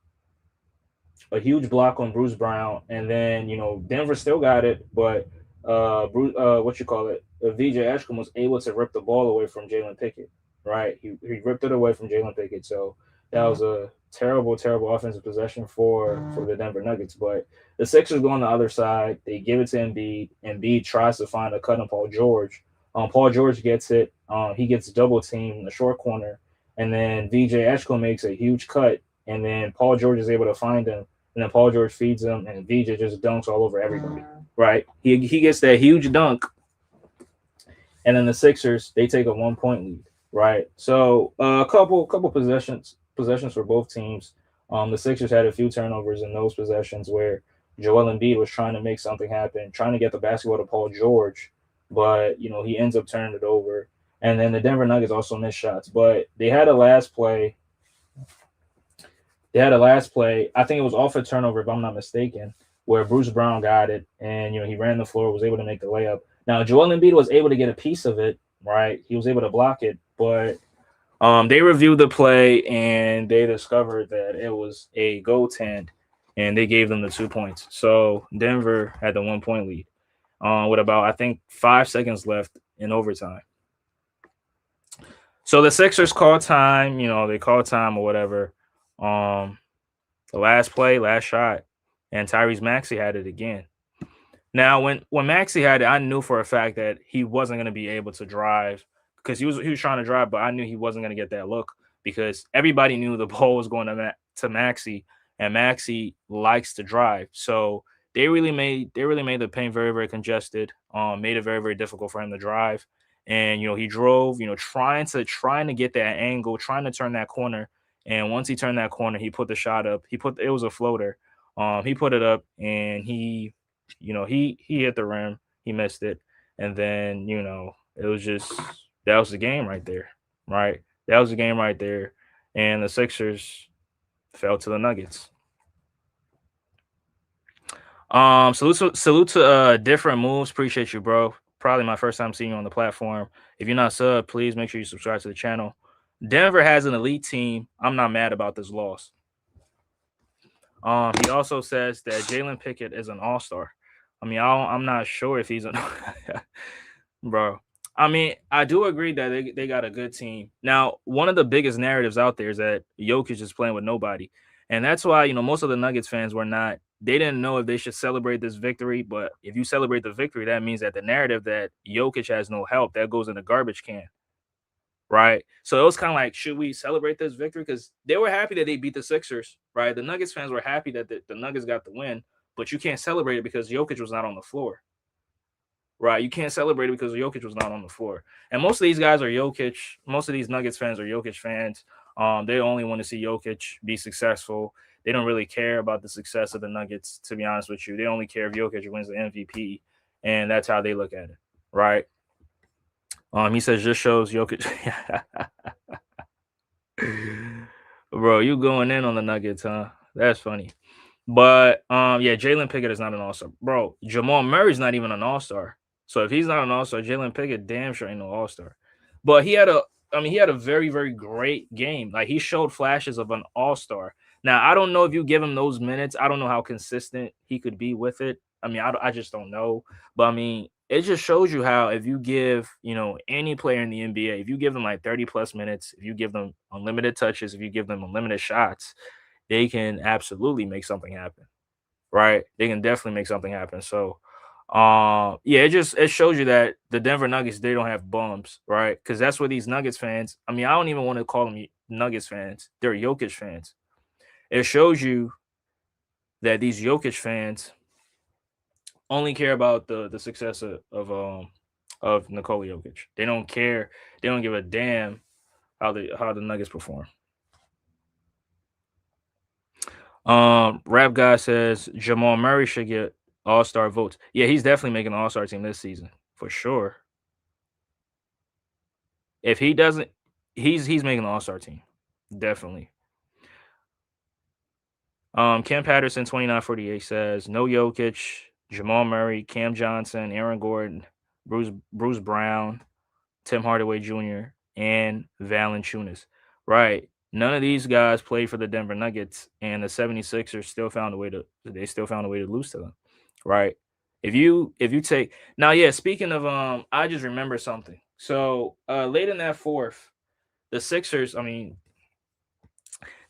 A huge block on Bruce Brown, and then Denver still got it, but what you call it, VJ Ashcombe was able to rip the ball away from Jalen Pickett, right? He ripped it away from Jalen Pickett, so that was a terrible offensive possession for the Denver Nuggets. But the Sixers go on the other side, they give it to Embiid. Embiid tries to find a cut on Paul George. Paul George gets it. He gets double teamed in the short corner, and then VJ Ashcombe makes a huge cut, and then Paul George is able to find him, and then Paul George feeds him, and VJ just dunks all over everybody. Right? He gets that huge dunk, and then the Sixers they take a 1 point lead. Right? So a couple possessions for both teams. The Sixers had a few turnovers in those possessions where Joel Embiid was trying to make something happen, trying to get the basketball to Paul George, but he ends up turning it over. And then the Denver Nuggets also missed shots, but they had a last play. I think it was off a turnover, if I'm not mistaken, where Bruce Brown got it, and he ran the floor, was able to make the layup. Now Joel Embiid was able to get a piece of it, right? He was able to block it, but they reviewed the play and they discovered that it was a goaltend, and they gave them the 2 points. So Denver had the 1 point lead with about I think 5 seconds left in overtime. So the Sixers call time, they call time or whatever. Um, the last play, last shot, and Tyrese Maxey had it again. Now, when Maxey had it, I knew for a fact that he wasn't going to be able to drive because he was trying to drive, but I knew he wasn't going to get that look because everybody knew the ball was going to Maxi, and Maxi likes to drive. So they really made the paint very very congested. Made it very very difficult for him to drive, and he drove, trying to get that angle, trying to turn that corner. And once he turned that corner, he put the shot up. It was a floater. He put it up, and he hit the rim. He missed it, and then it was just that was the game right there, right? That was the game right there, and the Sixers fell to the Nuggets. Salute to different moves. Appreciate you, bro. Probably my first time seeing you on the platform. If you're not sub, please make sure you subscribe to the channel. Denver has an elite team. I'm not mad about this loss. He also says that Jalen Pickett is an all-star. I mean, I'm not sure if he's an bro. I mean, I do agree that they got a good team. Now, one of the biggest narratives out there is that Jokic is playing with nobody. And that's why, most of the Nuggets fans were not, they didn't know if they should celebrate this victory. But if you celebrate the victory, that means that the narrative that Jokic has no help, that goes in the garbage can. Right. So it was kind of like, should we celebrate this victory? Because they were happy that they beat the Sixers, right? The Nuggets fans were happy that the Nuggets got the win, but you can't celebrate it because Jokic was not on the floor. Right. You can't celebrate it because Jokic was not on the floor. And most of these guys are Jokic. Most of these Nuggets fans are Jokic fans. They only want to see Jokic be successful. They don't really care about the success of the Nuggets, to be honest with you. They only care if Jokic wins the MVP. And that's how they look at it. Right. He says just shows Jokic. Bro, you going in on the Nuggets, huh? That's funny. But yeah, Jalen Pickett is not an all-star. Bro, Jamal Murray's not even an all-star. So if he's not an all-star, Jalen Pickett damn sure ain't no all-star. But he had a very, very great game. Like he showed flashes of an all-star. Now, I don't know if you give him those minutes. I don't know how consistent he could be with it. I mean, I just don't know. But I mean, it just shows you how if you give, any player in the NBA, if you give them like 30 plus minutes, if you give them unlimited touches, if you give them unlimited shots, they can absolutely make something happen, right? They can definitely make something happen. So, yeah, it shows you that the Denver Nuggets, they don't have bums, right? Because that's what these Nuggets fans. I mean, I don't even want to call them Nuggets fans. They're Jokic fans. It shows you that these Jokic fans only care about the success of Nikola Jokic. They don't care. They don't give a damn how the Nuggets perform. Rap guy says Jamal Murray should get all-star votes. Yeah, he's definitely making an all-star team this season for sure. If he doesn't, he's making an all-star team. Definitely. Ken Patterson 2948 says no Jokic, Jamal Murray, Cam Johnson, Aaron Gordon, Bruce Brown, Tim Hardaway Jr., and Valanciunas. Right. None of these guys played for the Denver Nuggets, and the 76ers still found a way to lose to them. Right. If you take now, yeah, speaking of I just remember something. So late in that fourth, the Sixers, I mean,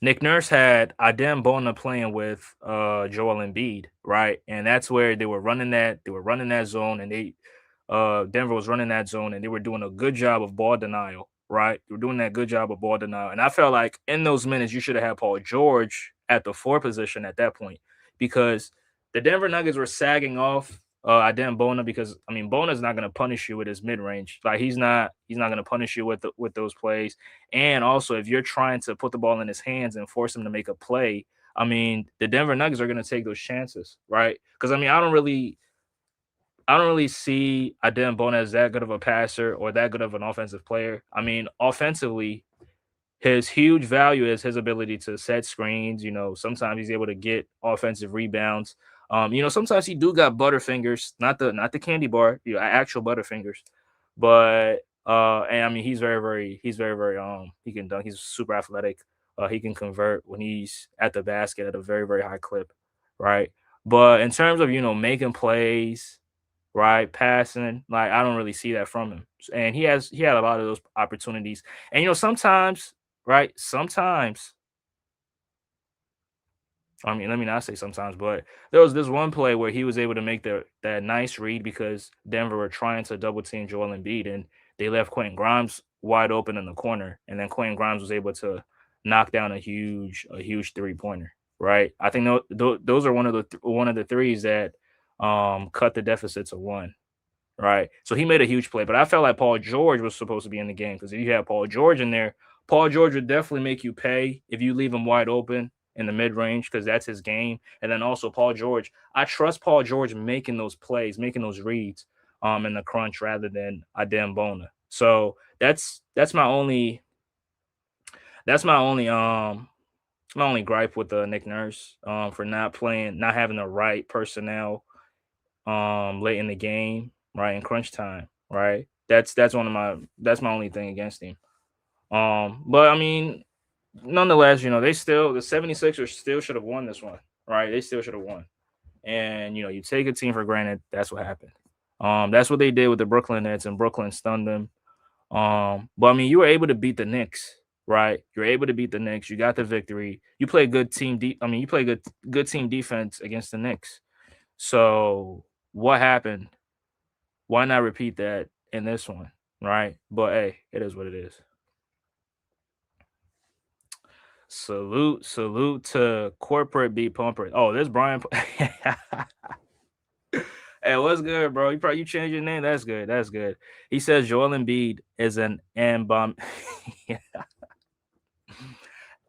Nick Nurse had Adem Bona playing with Joel Embiid, right? And that's where they were running that zone, and Denver was running that zone, and they were doing a good job of ball denial, right? They were doing that good job of ball denial. And I felt like in those minutes you should have had Paul George at the 4 position at that point, because the Denver Nuggets were sagging off Adem Bona, because I mean Bona's not going to punish you with his mid range. Like he's not going to punish you with those plays. And also, if you're trying to put the ball in his hands and force him to make a play, I mean, the Denver Nuggets are going to take those chances, right? Because I mean, I don't really see Adem Bona as that good of a passer or that good of an offensive player. I mean, offensively, his huge value is his ability to set screens. Sometimes he's able to get offensive rebounds. Sometimes he do got butterfingers, not the candy bar, actual butterfingers. But and I mean he's very very he can dunk. He's super athletic. He can convert when he's at the basket at a very very high clip, right? But in terms of making plays, right, passing, like I don't really see that from him. And he had a lot of those opportunities. And sometimes, right? Sometimes, I mean, let me not say sometimes, but there was this one play where he was able to make that nice read because Denver were trying to double team Joel Embiid, and they left Quentin Grimes wide open in the corner, and then Quentin Grimes was able to knock down a huge 3-pointer. Right, I think those are one of the threes that cut the deficit to one. Right. So he made a huge play, but I felt like Paul George was supposed to be in the game because if you have Paul George in there, Paul George would definitely make you pay if you leave him wide open in the mid range because that's his game. And then also Paul George, I trust Paul George making those plays, making those reads in the crunch rather than Adem Bona. So that's my only gripe with Nick Nurse for not having the right personnel late in the game, right, in crunch time, right? That's my only thing against him. But I mean, nonetheless, the 76ers still should have won this one, right? They still should have won. And you take a team for granted, that's what happened. That's what they did with the Brooklyn Nets, and Brooklyn stunned them. But I mean, you were able to beat the Knicks, right? You're able to beat the Knicks. You got the victory. You play good I mean, you play good team defense against the Knicks. So what happened? Why not repeat that in this one, right? But hey, it is what it is. Salute to corporate beat pumper. Oh, this Brian. Hey, what's good, bro? You changed your name. That's good. That's good. He says Joel Embiid is an bomb.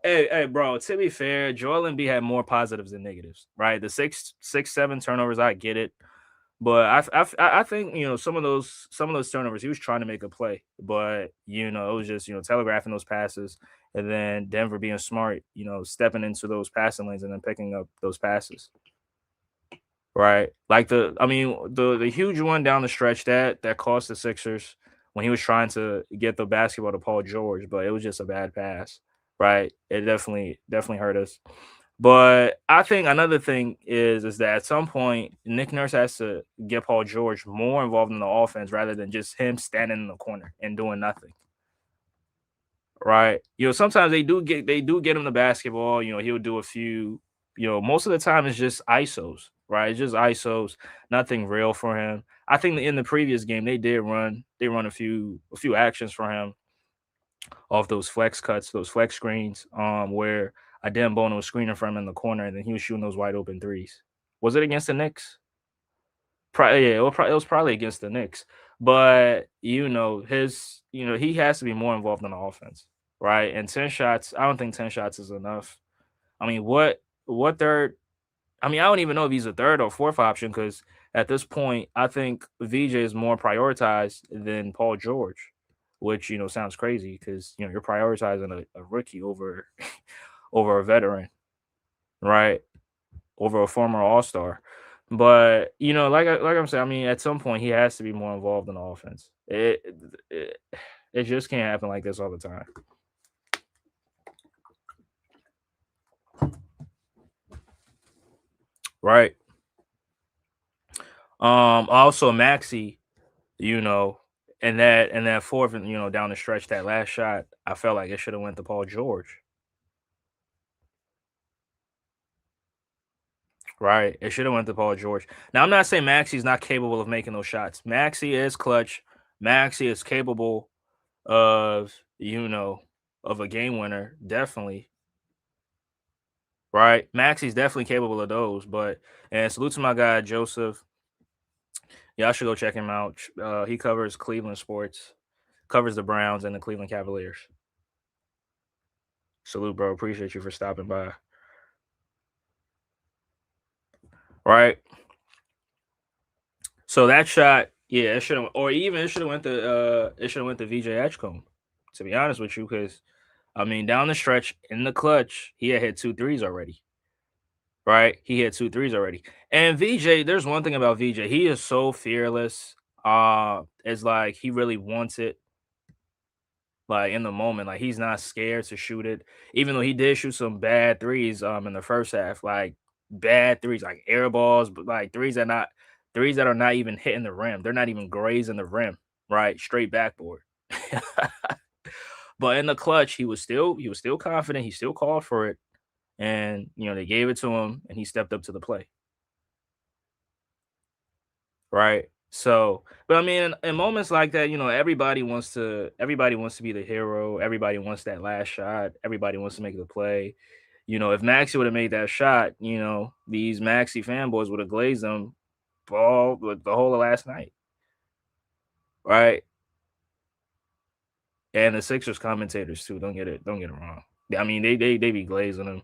Hey, bro. To be fair, Joel Embiid had more positives than negatives, right? The 7 turnovers, I get it. But I think some of those turnovers he was trying to make a play, but it was just telegraphing those passes, and then Denver being smart, stepping into those passing lanes and then picking up those passes. Right, like the huge one down the stretch that cost the Sixers when he was trying to get the basketball to Paul George, but it was just a bad pass. Right, it definitely hurt us. But I think another thing is that at some point Nick Nurse has to get Paul George more involved in the offense rather than just him standing in the corner and doing nothing. Right. Sometimes they do get him the basketball, he'll do a few, most of the time it's just ISOs, right? It's just ISOs, nothing real for him. I think in the previous game they run a few actions for him off those flex cuts, those flex screens, where Adem Bono was screening from him in the corner, and then he was shooting those wide open threes. Was it against the Knicks? Probably, yeah, it was probably against the Knicks. But he has to be more involved in the offense, right? And 10 shots, I don't think 10 shots is enough. I mean, what third? I mean, I don't even know if he's a third or fourth option because at this point, I think VJ is more prioritized than Paul George, which sounds crazy because you're prioritizing a rookie over over a veteran, right? Over a former All Star. But like I'm saying, I mean, at some point he has to be more involved in the offense. It, it just can't happen like this all the time, right? Also Maxi, you know, and that fourth, and down the stretch, that last shot, I felt like it should have went to Paul George, right? It should have went to Paul George. Now I'm not saying Maxi's not capable of making those shots. Maxi is clutch. Maxi is capable of of a game winner, definitely, right? Maxi's definitely capable of those. But and salute to my guy Joseph. Yeah, I should go check him out. He covers Cleveland sports, covers the Browns and the Cleveland Cavaliers. Salute, bro. Appreciate you for stopping by. Right. So that shot, yeah, it should have, or even it should have went to VJ Edgecombe. To be honest with you, because I mean, down the stretch in the clutch, he had hit two threes already. Right, he hit two threes already. And VJ, there's one thing about VJ, he is so fearless. It's like he really wants it, like in the moment, like he's not scared to shoot it. Even though he did shoot some bad threes in the first half, like bad threes, like air balls, but like threes that are not even hitting the rim. They're not even grazing the rim, right? Straight backboard. But in the clutch, he was still confident. He still called for it, and they gave it to him, and he stepped up to the play, right? So, but I mean, in moments like that, everybody wants to be the hero. Everybody wants that last shot. Everybody wants to make the play. If Maxi would have made that shot, these Maxi fanboys would have glazed them all the whole of last night, right? And the Sixers commentators too. Don't get it wrong. I mean, they be glazing them.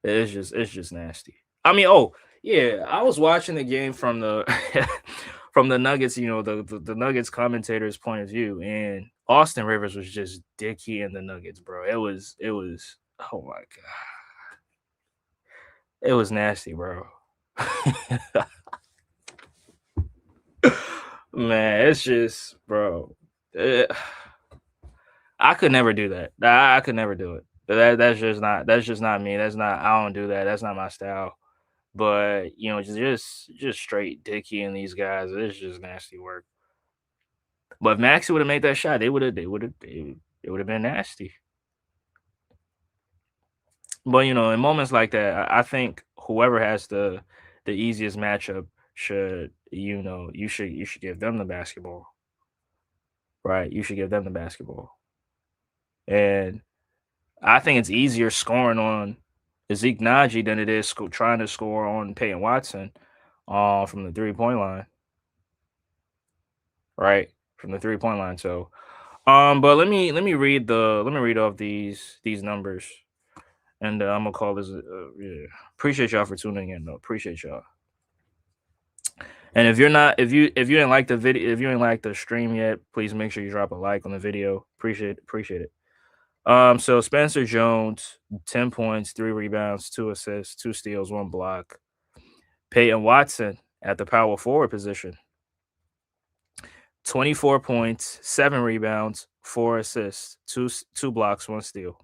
It's just nasty. I mean, oh yeah, I was watching the game from the from the Nuggets, the Nuggets commentators' point of view, and Austin Rivers was just dicky in the Nuggets, bro. It was oh my god, it was nasty, bro. Man, it's just, bro. eh, I could never do that. I could never do it. That's just not me. That's not I don't do that. That's not my style. But just straight Dicky and these guys, it's just nasty work. But if Maxi would have made that shot, it would have been nasty. But in moments like that, I think whoever has the easiest matchup you should give them the basketball, right? You should give them the basketball, and I think it's easier scoring on Zeke Naji than it is trying to score on Peyton Watson, from the 3-point line, right? From the 3-point line. So, but let me read off these numbers, and I'm gonna call this. Yeah. Appreciate y'all for tuning in, though. Appreciate y'all. And if you didn't like the video, if you didn't like the stream yet, please make sure you drop a like on the video. Appreciate it. So Spencer Jones, 10 points, 3 rebounds, 2 assists, 2 steals, 1 block. Peyton Watson at the power forward position, 24 points, 7 rebounds, 4 assists, two blocks, 1 steal.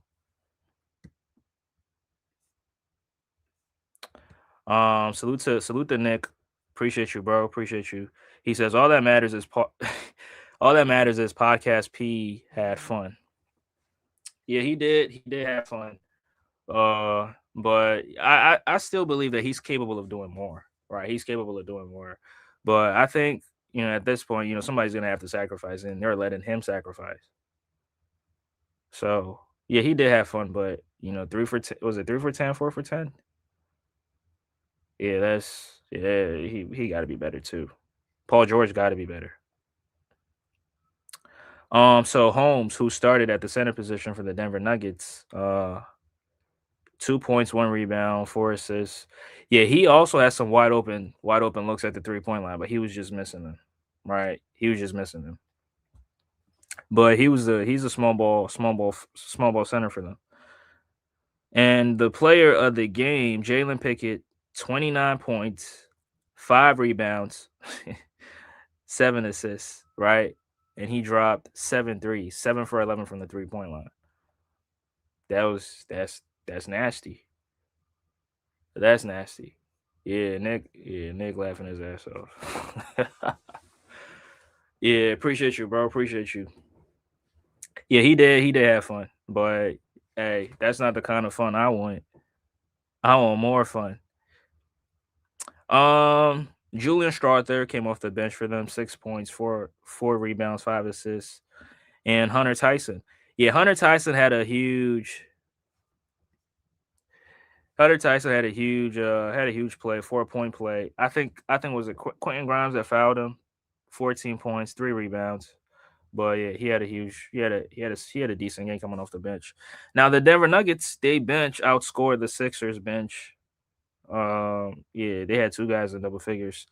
Salute to Nick. Appreciate you, bro. Appreciate you. He says all that matters is all that matters is podcast P had fun. Yeah, he did. He did have fun. But I still believe that he's capable of doing more. Right, he's capable of doing more. But I think at this point, somebody's gonna have to sacrifice, and they're letting him sacrifice. So yeah, he did have fun. But 3 for 10, was it 3 for 10, 4 for 10? Yeah, he got to be better too. Paul George got to be better. So Holmes, who started at the center position for the Denver Nuggets, 2 points, 1 rebound, 4 assists. Yeah, he also had some wide open looks at the 3-point line, but he was just missing them. Right, he was just missing them. But he's a small ball center for them. And the player of the game, Jalen Pickett, 29 points, 5 rebounds, 7 assists, right? And he dropped 7 threes, 7 for 11 from the 3-point line. That's nasty. That's nasty. Yeah, Nick laughing his ass off. Yeah, appreciate you, bro. Appreciate you. Yeah, he did have fun. But hey, that's not the kind of fun I want. I want more fun. Julian Strawther came off the bench for them, 6 points, four rebounds, 5 assists. And Hunter Tyson. Yeah, Hunter Tyson had a huge play, 4-point play. I think was it Quentin Grimes that fouled him, 14 points, 3 rebounds. But yeah, he had a decent game coming off the bench. Now the Denver Nuggets, they bench outscored the Sixers bench. Yeah, they had 2 guys in double figures.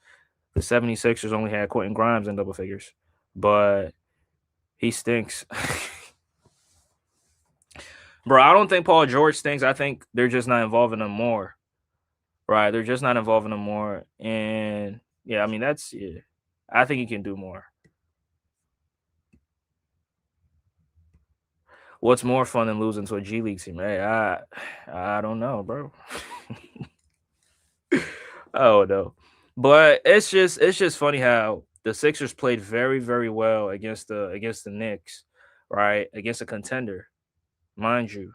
The 76ers only had Quentin Grimes in double figures, but he stinks. Bro, I don't think Paul George stinks. I think they're just not involving him more. Right, they're just not involving him more. And yeah, I mean that's yeah. I think he can do more. What's more fun than losing to a G League team? Hey, I don't know, bro. Oh no. But it's just funny how the Sixers played very, very well against the Knicks, right? Against a contender, mind you.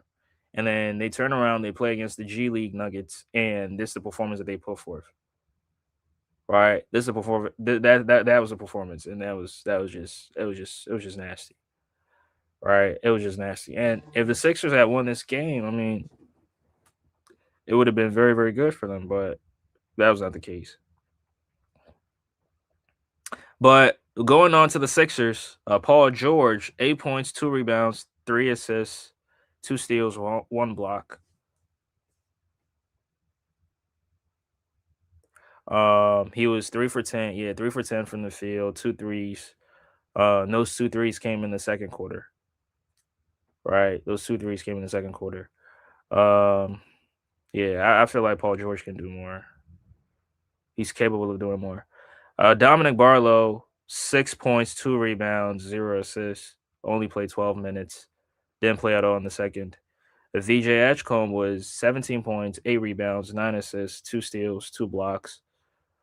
And then they turn around, they play against the G League Nuggets, and this is the performance that they put forth. right? This is a performance. That was a performance, and it was just nasty, right? It was just nasty. And if the Sixers had won this game, I mean, it would have been very very good for them, but that was not the case. But going on to the Sixers, Paul George, 8 points, 2 rebounds, 3 assists, 2 steals, one block. He was 3 for 10. Yeah, 3 for 10 from the field, two threes. And those two threes came in the second quarter. Right, those two threes came in the second quarter. Um, yeah, I feel like Paul George can do more. He's capable of doing more. Dominic Barlow, 6 points, 2 rebounds, 0 assists. Only played 12 minutes. Didn't play at all in the second. VJ Edgecombe was 17 points, 8 rebounds, 9 assists, 2 steals, 2 blocks.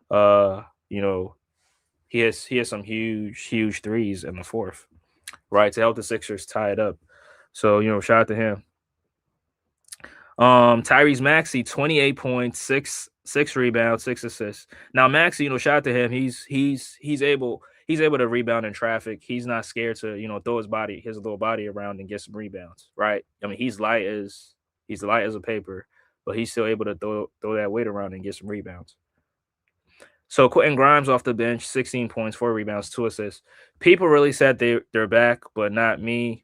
You know, he has some huge threes in the fourth, right, to help the Sixers tie it up. So shout out to him. Tyrese Maxey, 28 points, six rebounds, 6 assists. Now Maxey, shout out to him. He's able to rebound in traffic. He's not scared to throw his little body around and get some rebounds. Right. I mean he's light as a paper, but he's still able to throw that weight around and get some rebounds. So Quentin Grimes off the bench, 16 points, 4 rebounds, 2 assists. People really said they're back, but not me.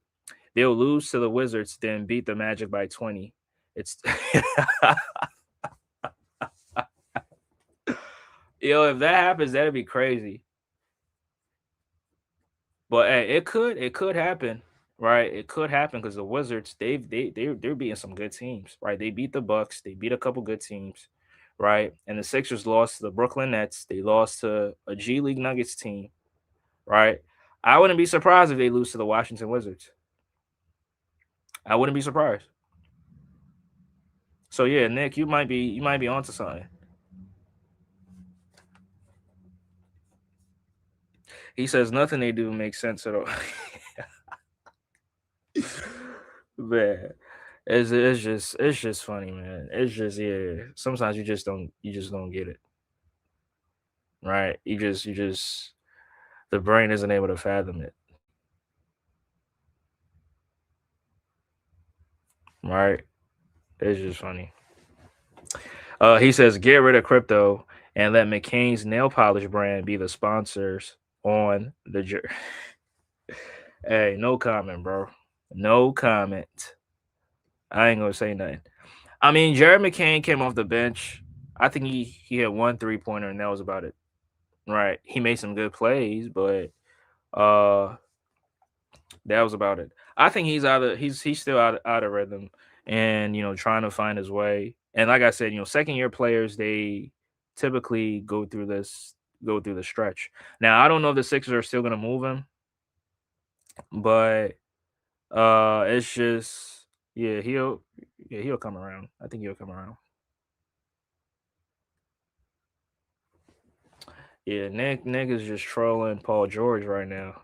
They'll lose to the Wizards, then beat the Magic by 20. It's if that happens, that'd be crazy. But hey, it could happen, right? It could happen because the Wizards they're beating some good teams, right? They beat the Bucks, they beat a couple good teams, right? And the Sixers lost to the Brooklyn Nets, they lost to a G League Nuggets team, right? I wouldn't be surprised if they lose to the Washington Wizards. I wouldn't be surprised. So yeah, Nick, you might be onto something. He says nothing they do makes sense at all. Man, it's just funny, man. It's just yeah. Sometimes you just don't get it, right? You just the brain isn't able to fathom it, right? It's just funny. He says get rid of crypto and let McCain's nail polish brand be the sponsors on the jersey. Hey, no comment, bro. No comment. I ain't gonna say nothing. I mean, Jared McCain came off the bench. I think he had one 3 pointer and that was about it. Right. He made some good plays, but uh that was about it. I think he's still out of rhythm and trying to find his way. And like I said, second year players they typically go through the stretch. Now I don't know if the Sixers are still gonna move him, but it's just he'll come around. I think he'll come around. Yeah, Nick is just trolling Paul George right now.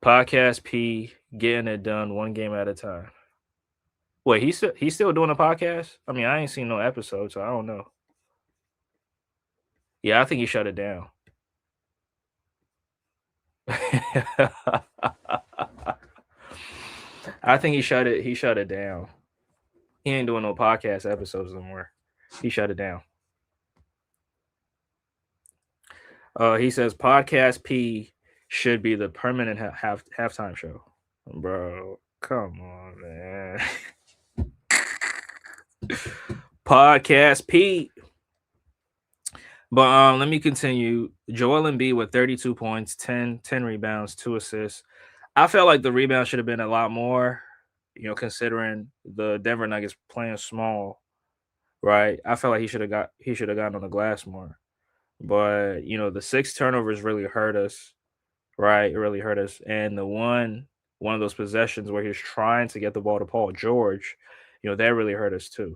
Podcast P getting it done one game at a time. Wait, he's still doing a podcast? I mean, I ain't seen no episodes, so I don't know. Yeah, I think he shut it down. I think he shut it down. He ain't doing no podcast episodes no more. He shut it down. He says podcast P should be the permanent halftime show. Bro, come on, man. Podcast P. But let me continue. Joel Embiid with 32 points, 10 rebounds, 2 assists. I felt like the rebound should have been a lot more, considering the Denver Nuggets playing small, right? I felt like he should have gotten on the glass more. But, the 6 turnovers really hurt us, right? It really hurt us. And one of those possessions where he was trying to get the ball to Paul George, that really hurt us too.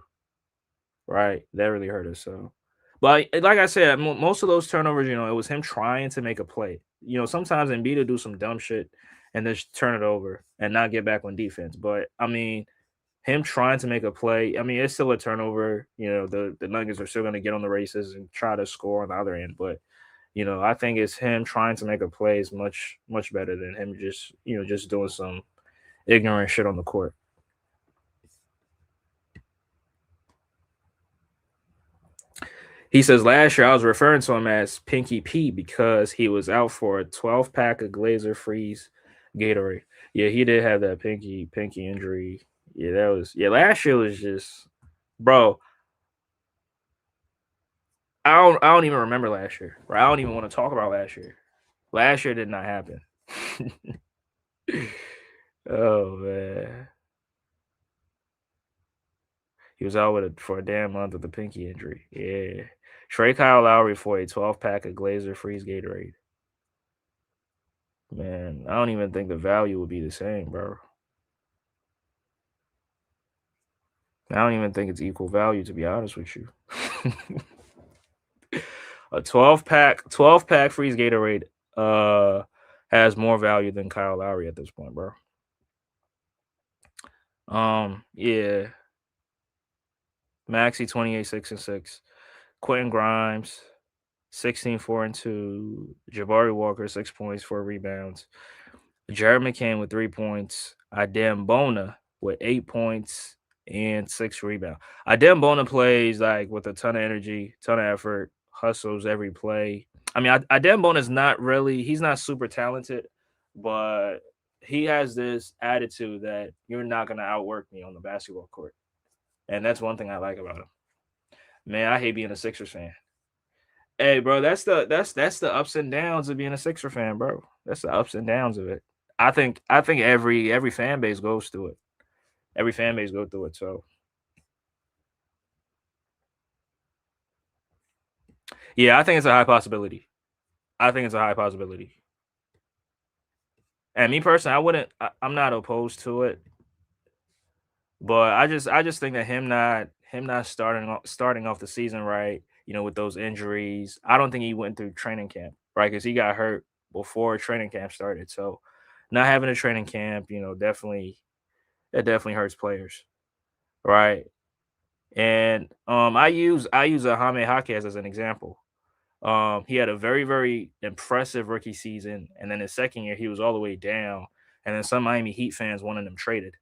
Right, that really hurt us, so but like I said, most of those turnovers, it was him trying to make a play. Sometimes Embiid will do some dumb shit and just turn it over and not get back on defense, but, I mean, him trying to make a play. I mean, it's still a turnover. The Nuggets are still going to get on the races and try to score on the other end, but I think it's him trying to make a play is much better than him just doing some ignorant shit on the court. He says last year I was referring to him as Pinky P because he was out for a 12 pack of Glazer Freeze Gatorade. Yeah, he did have that pinky injury. Yeah, last year was just, bro. I don't even remember last year. Right? I don't even want to talk about last year. Last year did not happen. Oh man. He was out for a damn month with a pinky injury. Yeah. Trade Kyle Lowry for a 12 pack of Glazer Freeze Gatorade. Man, I don't even think the value would be the same, bro. I don't even think it's equal value, to be honest with you. A 12 pack freeze Gatorade has more value than Kyle Lowry at this point, bro. Yeah. Maxi 28, 6 and 6. Quentin Grimes, 16, 4 and 2. Jabari Walker, 6 points, 4 rebounds. Jared McCain with 3 points. Adem Bona with 8 points and 6 rebounds. Adem Bona plays like with a ton of energy, ton of effort, hustles every play. I mean, Adem Bona is he's not super talented, but he has this attitude that you're not going to outwork me on the basketball court. And that's one thing I like about him. Man, I hate being a Sixers fan. Hey, bro, that's the ups and downs of being a Sixer fan, bro. That's the ups and downs of it. I think every fan base goes through it. Every fan base go through it. So yeah, I think it's a high possibility. I think it's a high possibility. And me personally, I'm not opposed to it, but I just think that him not starting off the season right, with those injuries. I don't think he went through training camp, right? Because he got hurt before training camp started. So not having a training camp, definitely that definitely hurts players, right? And I use a Jaime Jaquez as an example. He had a very, very impressive rookie season, and then his second year he was all the way down, and then some Miami Heat fans wanted him traded.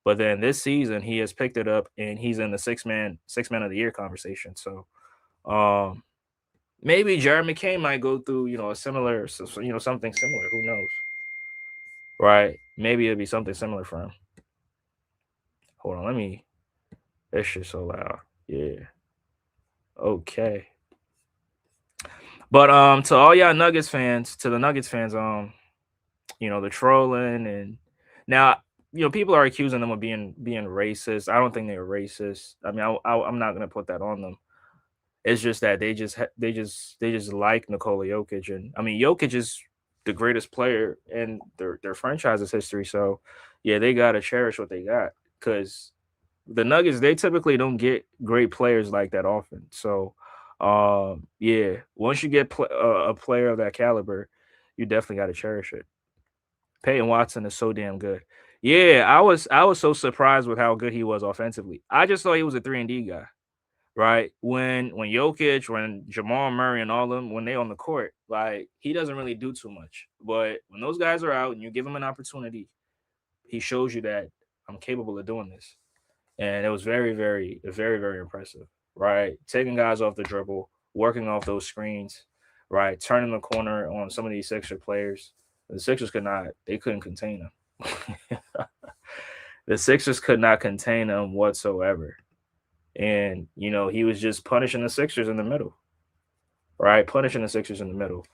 But then this season he has picked it up, and he's in the six man of the year conversation. So um, maybe Jared McCain might go through a similar, something similar. Who knows, right? Maybe it'll be something similar for him. Hold on, let me. This shit's so loud. Yeah. Okay. But to all y'all Nuggets fans, to the Nuggets fans, the trolling and now people are accusing them of being racist. I don't think they're racist. I mean, I'm not gonna put that on them. It's just that they just like Nikola Jokic, and I mean Jokic is the greatest player in their franchise's history. So yeah, they gotta cherish what they got because the Nuggets they typically don't get great players like that often. So yeah, once you get a player of that caliber, you definitely got to cherish it. Peyton Watson is so damn good. Yeah, I was so surprised with how good he was offensively. I just thought he was a 3-and-D guy, right? When Jokic, when Jamal Murray and all of them, when they on the court, like he doesn't really do too much. But when those guys are out and you give him an opportunity, he shows you that I'm capable of doing this. And it was very, very, very, very impressive, right? Taking guys off the dribble, working off those screens, right? Turning the corner on some of these Sixer players. The Sixers they couldn't contain him. The Sixers could not contain him whatsoever. And, he was just punishing the Sixers in the middle, right? Punishing the Sixers in the middle,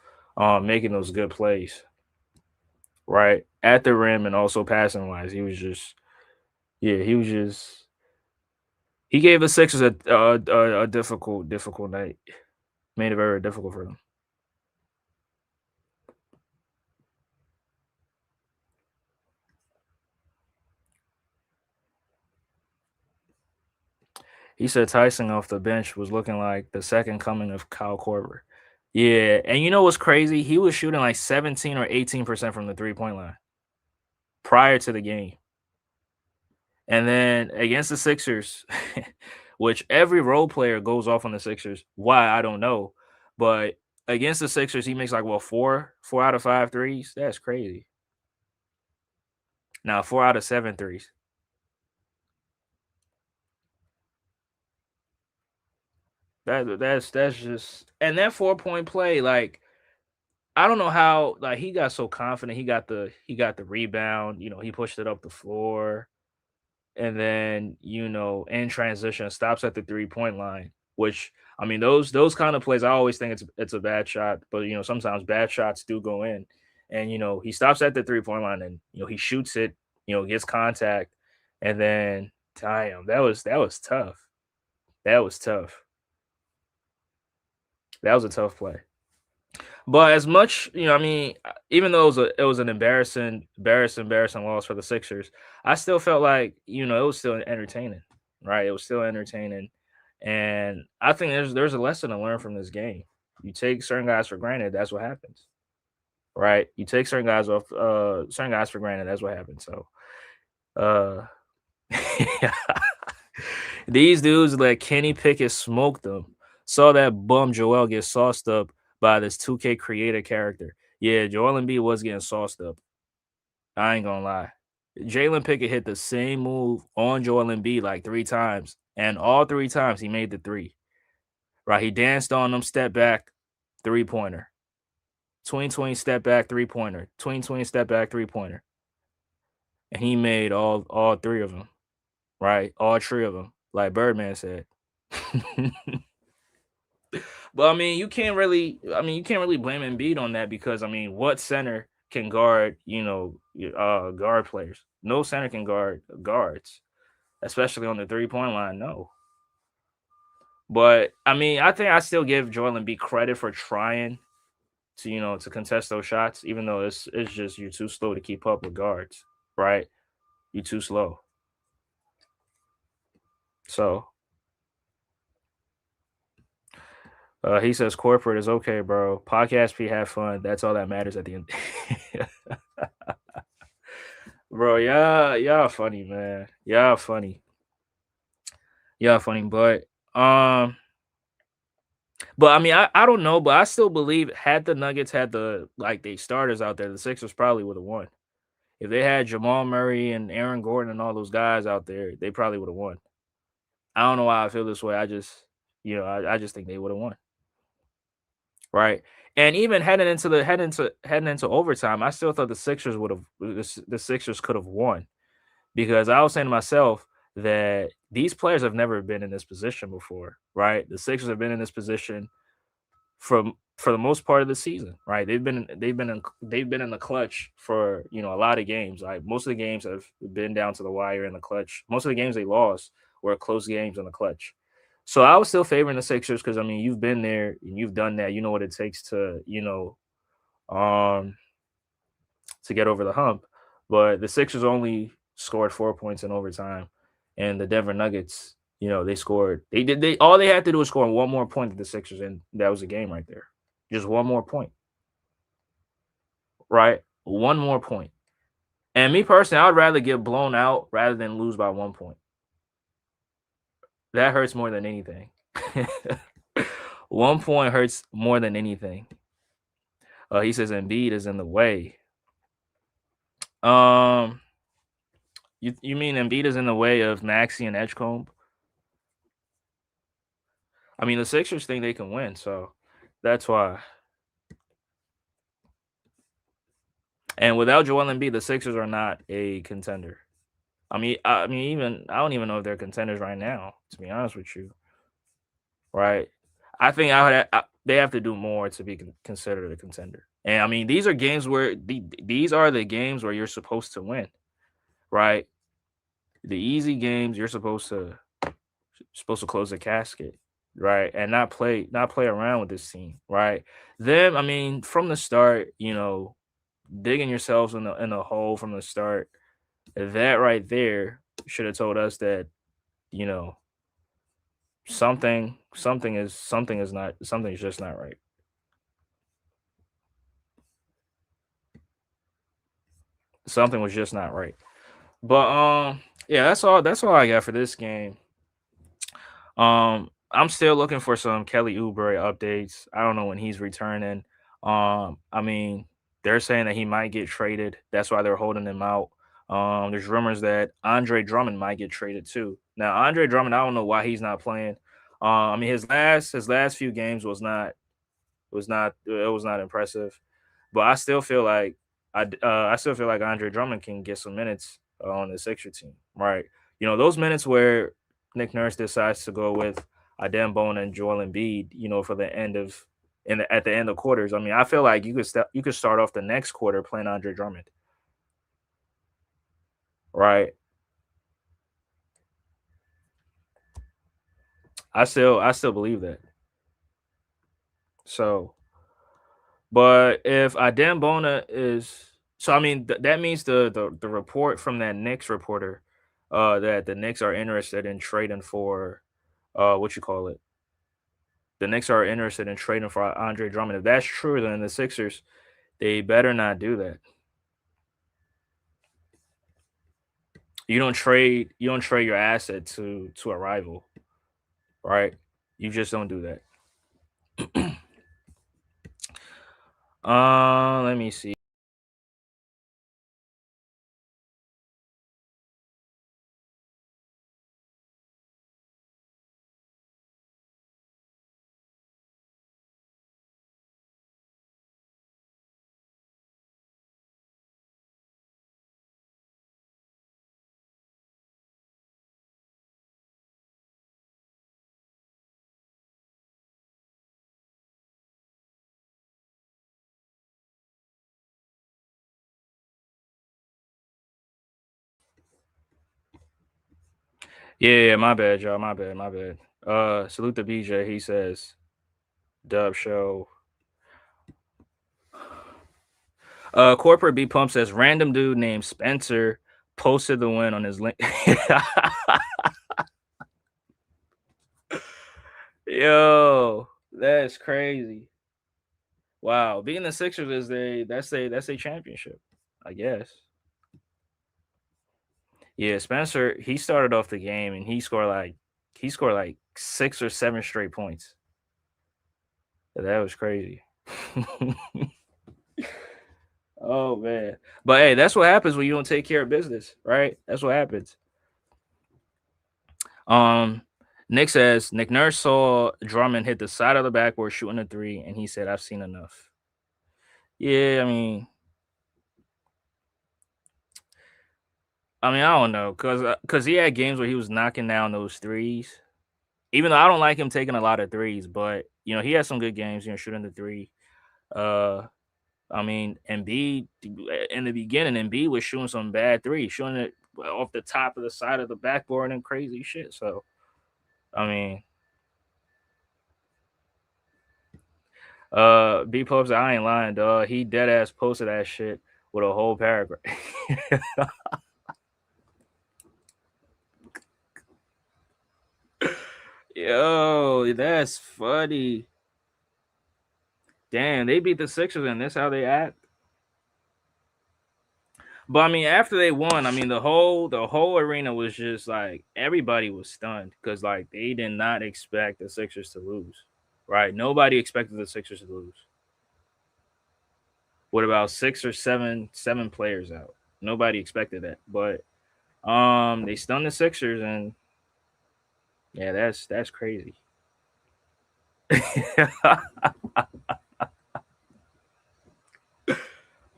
making those good plays, right? At the rim and also passing wise. He gave the Sixers a difficult night. Made it very difficult for them. He said Tyson off the bench was looking like the second coming of Kyle Korver. Yeah, and you know what's crazy? He was shooting like 17 or 18% from the 3-point line prior to the game. And then against the Sixers, which every role player goes off on the Sixers. Why I don't know, but against the Sixers, he makes like what four out of five threes. That's crazy. Now 4 out of 7 threes. That's just and that 4 point play. Like I don't know how like he got so confident. He got the rebound. He pushed it up the floor. And then in transition stops at the 3 point line, which I mean those kind of plays I always think it's a bad shot, but sometimes bad shots do go in. And he stops at the 3 point line, and he shoots it, gets contact. And then damn, that was tough. That was tough. That was a tough play. But as much, I mean, even though it was an embarrassing loss for the Sixers, I still felt like it was still entertaining, right? It was still entertaining, and I think there's a lesson to learn from this game. You take certain guys for granted, that's what happens, right? You take certain guys for granted, that's what happens. So, uh, these dudes let Kenny Pickett smoke them. Saw that bum Joel get sauced up by this 2K creator character. Yeah, Joel Embiid was getting sauced up. I ain't gonna lie. Jalen Pickett hit the same move on Joel Embiid like 3 times, and all 3 times he made the three. Right, he danced on them, step back, 3 pointer. 2020 step back 3 pointer. 2020 step back 3 pointer, and he made all three of them. Right, all three of them, like Birdman said. But I mean, you can't really blame Embiid on that because I mean, what center can guard, guard players? No center can guard guards, especially on the 3 point line. No. But I mean, I think I still give Joel Embiid credit for trying to contest those shots, even though it's just you're too slow to keep up with guards, right? You're too slow. So he says corporate is okay, bro. Podcast P have fun. That's all that matters at the end. Bro, y'all funny, man. Y'all funny. Y'all funny. But I mean, I don't know, but I still believe had the Nuggets had the like they starters out there, the Sixers probably would have won. If they had Jamal Murray and Aaron Gordon and all those guys out there, they probably would have won. I don't know why I feel this way. I just, I just think they would have won. Right. And even heading into overtime, I still thought the Sixers could have won because I was saying to myself that these players have never been in this position before, right? The Sixers have been in this position for the most part of the season, right? They've been in the clutch for a lot of games. Like most of the games have been down to the wire in the clutch. Most of the games they lost were close games in the clutch. So I was still favoring the Sixers because I mean you've been there and you've done that. You know what it takes um to get over the hump. But the Sixers only scored 4 points in overtime, and the Denver Nuggets, they scored. They all they had to do was score one more point to the Sixers, and that was a game right there. Just one more point, right? One more point. And me personally, I'd rather get blown out rather than lose by 1 point. That hurts more than anything. 1 point hurts more than anything. He says Embiid is in the way. Um, you mean Embiid is in the way of Maxi and Edgecomb? I mean, the Sixers think they can win, so that's why. And without Joel Embiid, the Sixers are not a contender. I mean, even I don't even know if they're contenders right now. To be honest with you, right? I think they have to do more to be considered a contender. And I mean, these are games where these are the games where you're supposed to win, right? The easy games you're supposed to close the casket, right? And not play around with this team, right? Them, I mean, from the start, digging yourselves in the hole from the start. That right there should have told us that you know something's just not right. Something was just not right. But Yeah, that's all I got for this game. I'm still looking for some Kelly Oubre updates. I don't know when he's returning. I mean, they're saying that he might get traded. That's why they're holding him out. There's rumors that Andre Drummond might get traded too. Now, Andre Drummond, I don't know why he's not playing. I mean, his last few games was not impressive. But I still feel like Andre Drummond can get some minutes on the Sixer team, right? Those minutes where Nick Nurse decides to go with Adem Bona and Joel Embiid, for the end of at the end of quarters. I mean, I feel like you could start off the next quarter playing Andre Drummond, right? I still believe that. So, but if Adem Bona is so, I mean, that means the report from that Knicks reporter, that the Knicks are interested in trading for, what you call it? The Knicks are interested in trading for Andre Drummond. If that's true, then the Sixers they better not do that. You don't trade your asset to a rival, right? You just don't do that. Let me see. Yeah, my bad, y'all. My bad, my bad. Salute to BJ. He says, Dub show. Corporate B Pump says random dude named Spencer posted the win on his link. Yo, that's crazy. Wow, being the Sixers is that's a championship, I guess. Yeah, Spencer, he started off the game and he scored like 6 or 7 straight points. That was crazy. Oh man. But hey, that's what happens when you don't take care of business, right? That's what happens. Um, Nick says Nick Nurse saw Drummond hit the side of the backboard shooting a three, and he said, "I've seen enough." Yeah, I mean, I don't know, cause he had games where he was knocking down those threes. Even though I don't like him taking a lot of threes, but he had some good games, shooting the three. Uh, I mean, Embiid in the beginning, Embiid was shooting some bad threes, shooting it off the top of the side of the backboard and crazy shit. So, I mean, B Pubs, I ain't lying, dog. He dead ass posted that shit with a whole paragraph. Yo, that's funny. Damn, they beat the Sixers and this how they act. But I mean, after they won, I mean the whole arena was just like everybody was stunned because like they did not expect the Sixers to lose. Right? Nobody expected the Sixers to lose. What about 6 or 7 players out? Nobody expected that. But they stunned the Sixers and yeah, that's crazy.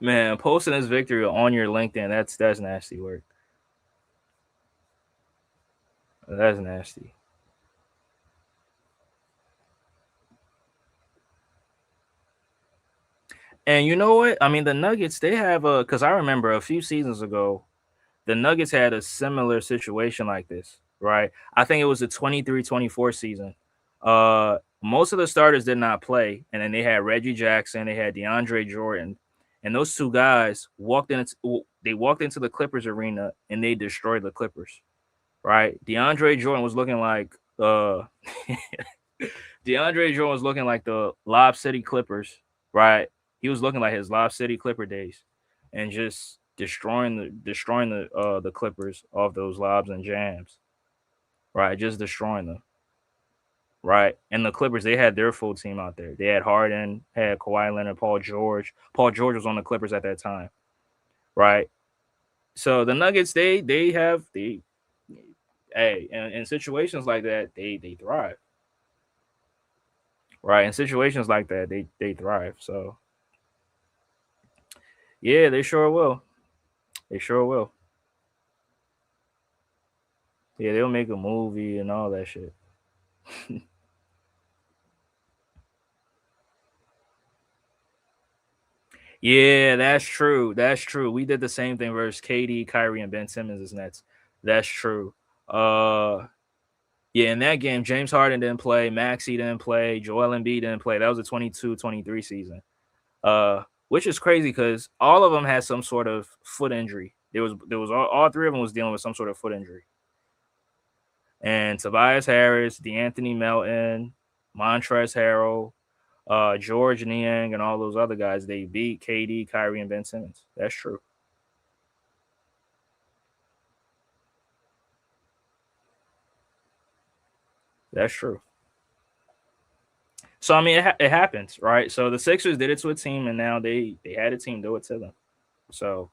Man, posting this victory on your LinkedIn, that's nasty work. That's nasty. And you know what? I mean, the Nuggets, they have a because I remember a few seasons ago, the Nuggets had a similar situation like this, right? I think it was the 23-24 season. Most of the starters did not play, and then they had Reggie Jackson, they had DeAndre Jordan, and those two guys walked into the Clippers arena and they destroyed the Clippers, right? DeAndre Jordan was looking like DeAndre Jordan was looking like the Lob City Clippers, right? He was looking like his Lob City Clipper days, and just destroying the Clippers off those lobs and jams, right? Just destroying them, right? And the Clippers, they had their full team out there. They had Harden, had Kawhi Leonard, Paul George. Paul George was on the Clippers at that time, right? So the Nuggets, they have the hey, in situations like that, they thrive, right? In situations like that, they thrive. So yeah, they sure will. They sure will. Yeah, they'll make a movie and all that shit. Yeah, that's true. That's true. We did the same thing versus KD, Kyrie, and Ben Simmons' Nets. That's true. Uh, yeah, in that game, James Harden didn't play, Maxey didn't play, Joel Embiid didn't play. That was a 22-23 season. Which is crazy because all of them had some sort of foot injury. There was all three of them was dealing with some sort of foot injury. And Tobias Harris, DeAnthony Melton, Montrezl Harrell, George Niang, and all those other guys, they beat KD, Kyrie, and Ben Simmons. That's true. That's true. So I mean, it happens, right? So the Sixers did it to a team, and now they had a team do it to them. So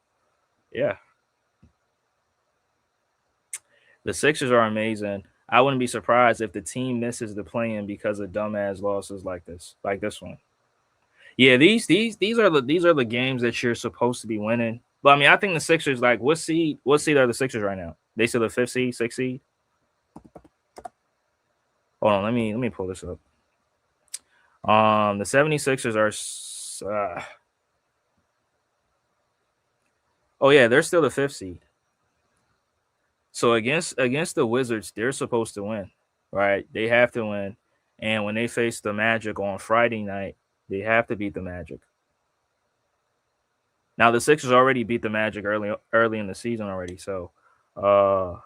yeah, the Sixers are amazing. I wouldn't be surprised if the team misses the play-in because of dumbass losses like this one. Yeah, these are the games that you're supposed to be winning. But I mean, I think the Sixers, like, what seed are the Sixers right now? They still the fifth seed, sixth seed. Hold on, let me pull this up. The 76ers are oh yeah, they're still the fifth seed. So against the Wizards, they're supposed to win, right? They have to win. And when they face the Magic on Friday night, they have to beat the Magic. Now the Sixers already beat the Magic early in the season already. So uh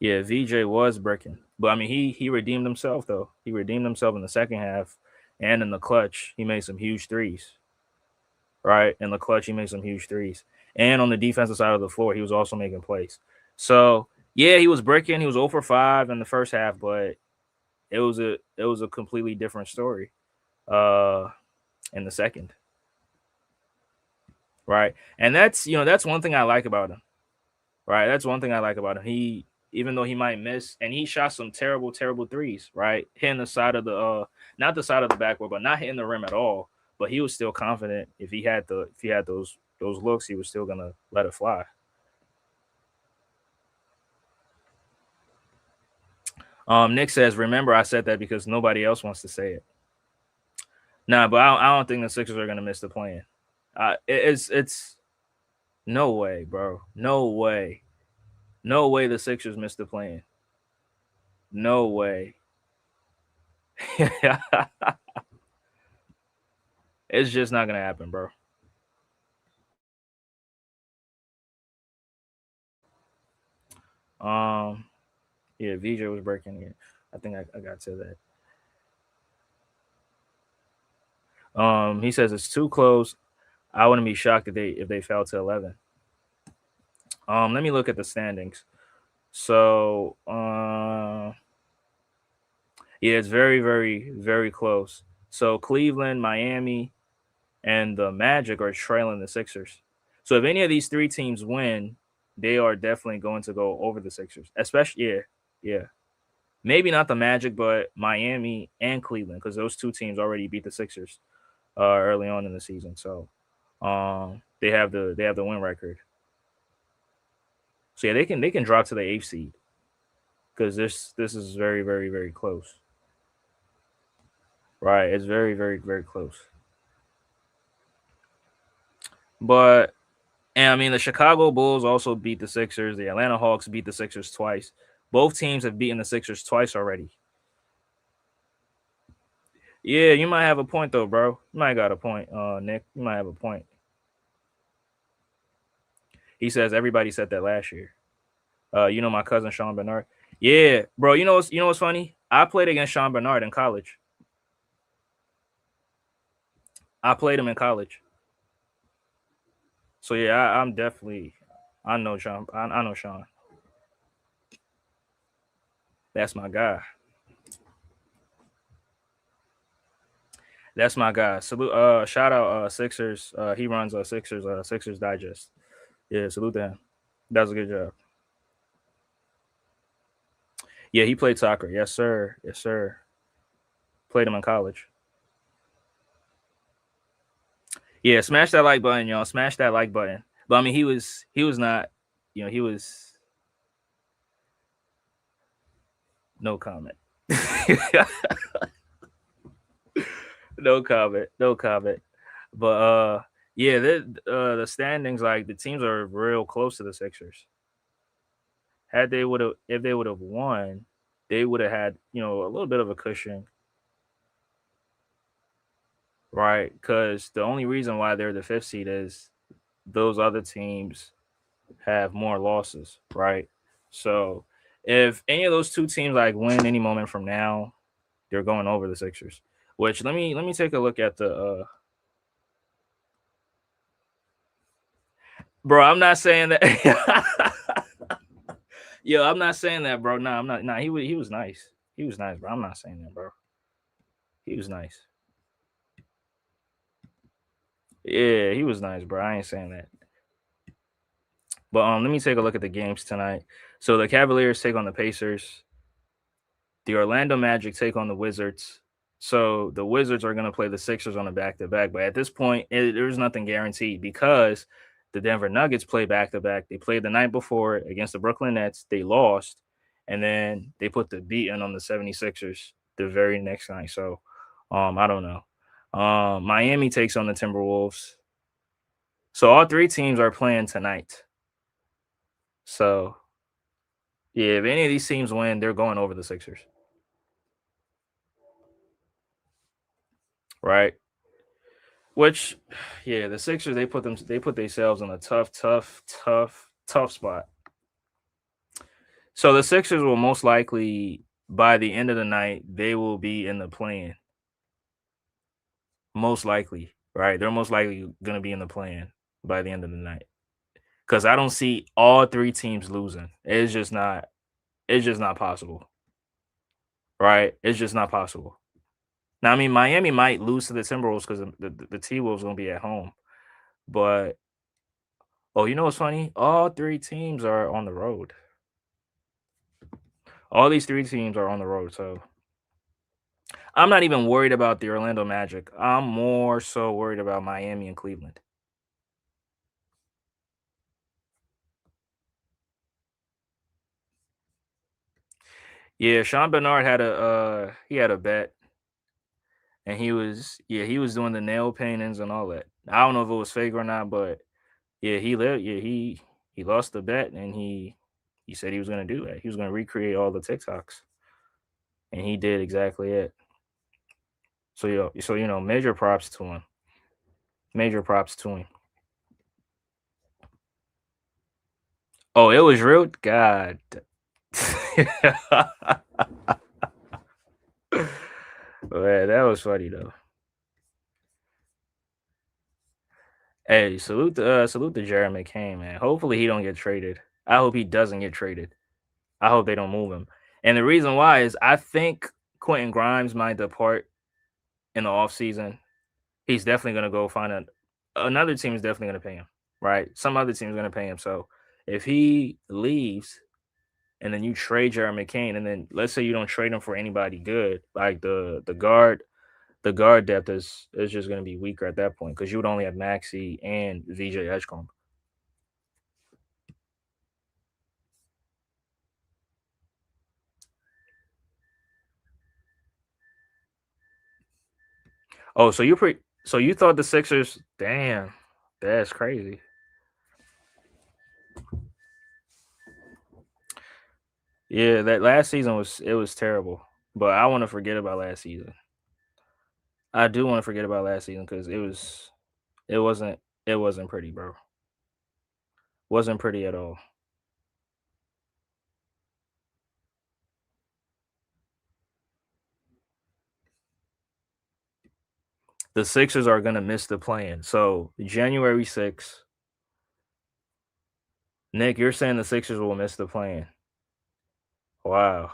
yeah, VJ was breaking. But I mean he redeemed himself though. He redeemed himself in the second half and in the clutch. He made some huge threes. Right? In the clutch, he made some huge threes. And on the defensive side of the floor, he was also making plays. So yeah, he was breaking. He was 0 for 5 in the first half, but it was a completely different story uh in the second. Right. And that's one thing I like about him. Right. That's one thing I like about him. He even though he might miss and he shot some terrible, terrible threes, right? Hitting the side of the not the side of the backboard, but not hitting the rim at all. But he was still confident if he had those looks, he was still gonna let it fly. Nick says, remember I said that because nobody else wants to say it. Nah, but I don't think the Sixers are gonna miss the plan. It's no way, bro. No way. No way the Sixers missed the plan. No way. It's just not gonna happen, bro. Um, yeah, VJ was breaking it. I think I got to that. He says it's too close. I wouldn't be shocked if they fell to 11. Let me look at the standings. So, yeah, it's very, very, very close. So Cleveland, Miami, and the Magic are trailing the Sixers. So if any of these three teams win, they are definitely going to go over the Sixers. Especially, yeah, yeah. Maybe not the Magic, but Miami and Cleveland, because those two teams already beat the Sixers early on in the season. So they have the win record. So yeah, they can drop to the eighth seed because this is very, very, very close. Right, it's very, very, very close. But and I mean the Chicago Bulls also beat the Sixers. The Atlanta Hawks beat the Sixers twice. Both teams have beaten the Sixers twice already. Yeah, you might have a point though, bro. You might got a point, Nick. You might have a point. He says everybody said that last year. My cousin Sean Bernard. Yeah, bro. You know what's funny? I played against Sean Bernard in college. I played him in college. So yeah, I'm definitely. I know Sean. I know Sean. That's my guy. That's my guy. Salute. Shout out. Sixers. He runs Sixers. Sixers Digest. Yeah. Salute to him. Does a good job. Yeah, he played soccer. Yes, sir. Yes, sir. Played him in college. Yeah, smash that like button, y'all. Smash that like button. But I mean, he was not. He was no comment. No comment. No comment. But yeah, the standings, like the teams are real close to the Sixers. Had they would have, if they would have won, they would have had a little bit of a cushion, right? Because the only reason why they're the fifth seed is those other teams have more losses, right? So if any of those two teams like win any moment from now, they're going over the Sixers. Which let me take a look at the bro. I'm not saying that. Yo, I'm not saying that, bro. Nah, I'm not. Nah, he was nice. He was nice, bro. I'm not saying that, bro. He was nice. Yeah, he was nice, bro. I ain't saying that. But let me take a look at the games tonight. So the Cavaliers take on the Pacers. The Orlando Magic take on the Wizards. So the Wizards are going to play the Sixers on a back to back. But at this point, there's nothing guaranteed because the Denver Nuggets play back to back. They played the night before against the Brooklyn Nets. They lost. And then they put the beat in on the 76ers the very next night. So I don't know. Miami takes on the Timberwolves. So all three teams are playing tonight. So yeah, if any of these teams win, they're going over the Sixers. Right. Which, yeah, the Sixers they put themselves in a tough spot. So the Sixers will most likely by the end of the night they will be in the plan. Most likely, right? They're most likely going to be in the plan by the end of the night because I don't see all three teams losing. It's just not. It's just not possible, right? It's just not possible. Now, I mean, Miami might lose to the Timberwolves because the T Wolves gonna be at home, but oh, you know what's funny? All three teams are on the road. All these three teams are on the road, so I'm not even worried about the Orlando Magic. I'm more so worried about Miami and Cleveland. Yeah, Sean Bernard had a bet, and he was doing the nail paintings and all that. I don't know if it was fake or not, but yeah, he lost the bet, and he said he was gonna do that. He was gonna recreate all the TikToks, and he did exactly it. So major props to him. Major props to him. Oh, it was real. God. Man, that was funny though. Hey, salute to Jeremy Kane, man. Hopefully he don't get traded. I hope he doesn't get traded. I hope they don't move him. And the reason why is I think Quentin Grimes might depart in the offseason. He's definitely gonna go find another team is definitely gonna pay him, right? Some other team is gonna pay him. So if he leaves and then you trade Jeremy Kane, and then let's say you don't trade him for anybody good, like the guard depth is just going to be weaker at that point because you would only have Maxi and VJ Edgecomb. Oh, so you thought the Sixers? Damn, that's crazy. Yeah, that last season was terrible, but I want to forget about last season. I do want to forget about last season because it wasn't it wasn't pretty, bro. Wasn't pretty at all. The Sixers are gonna miss the plan. So January 6th, Nick, you're saying the Sixers will miss the play-in. Wow.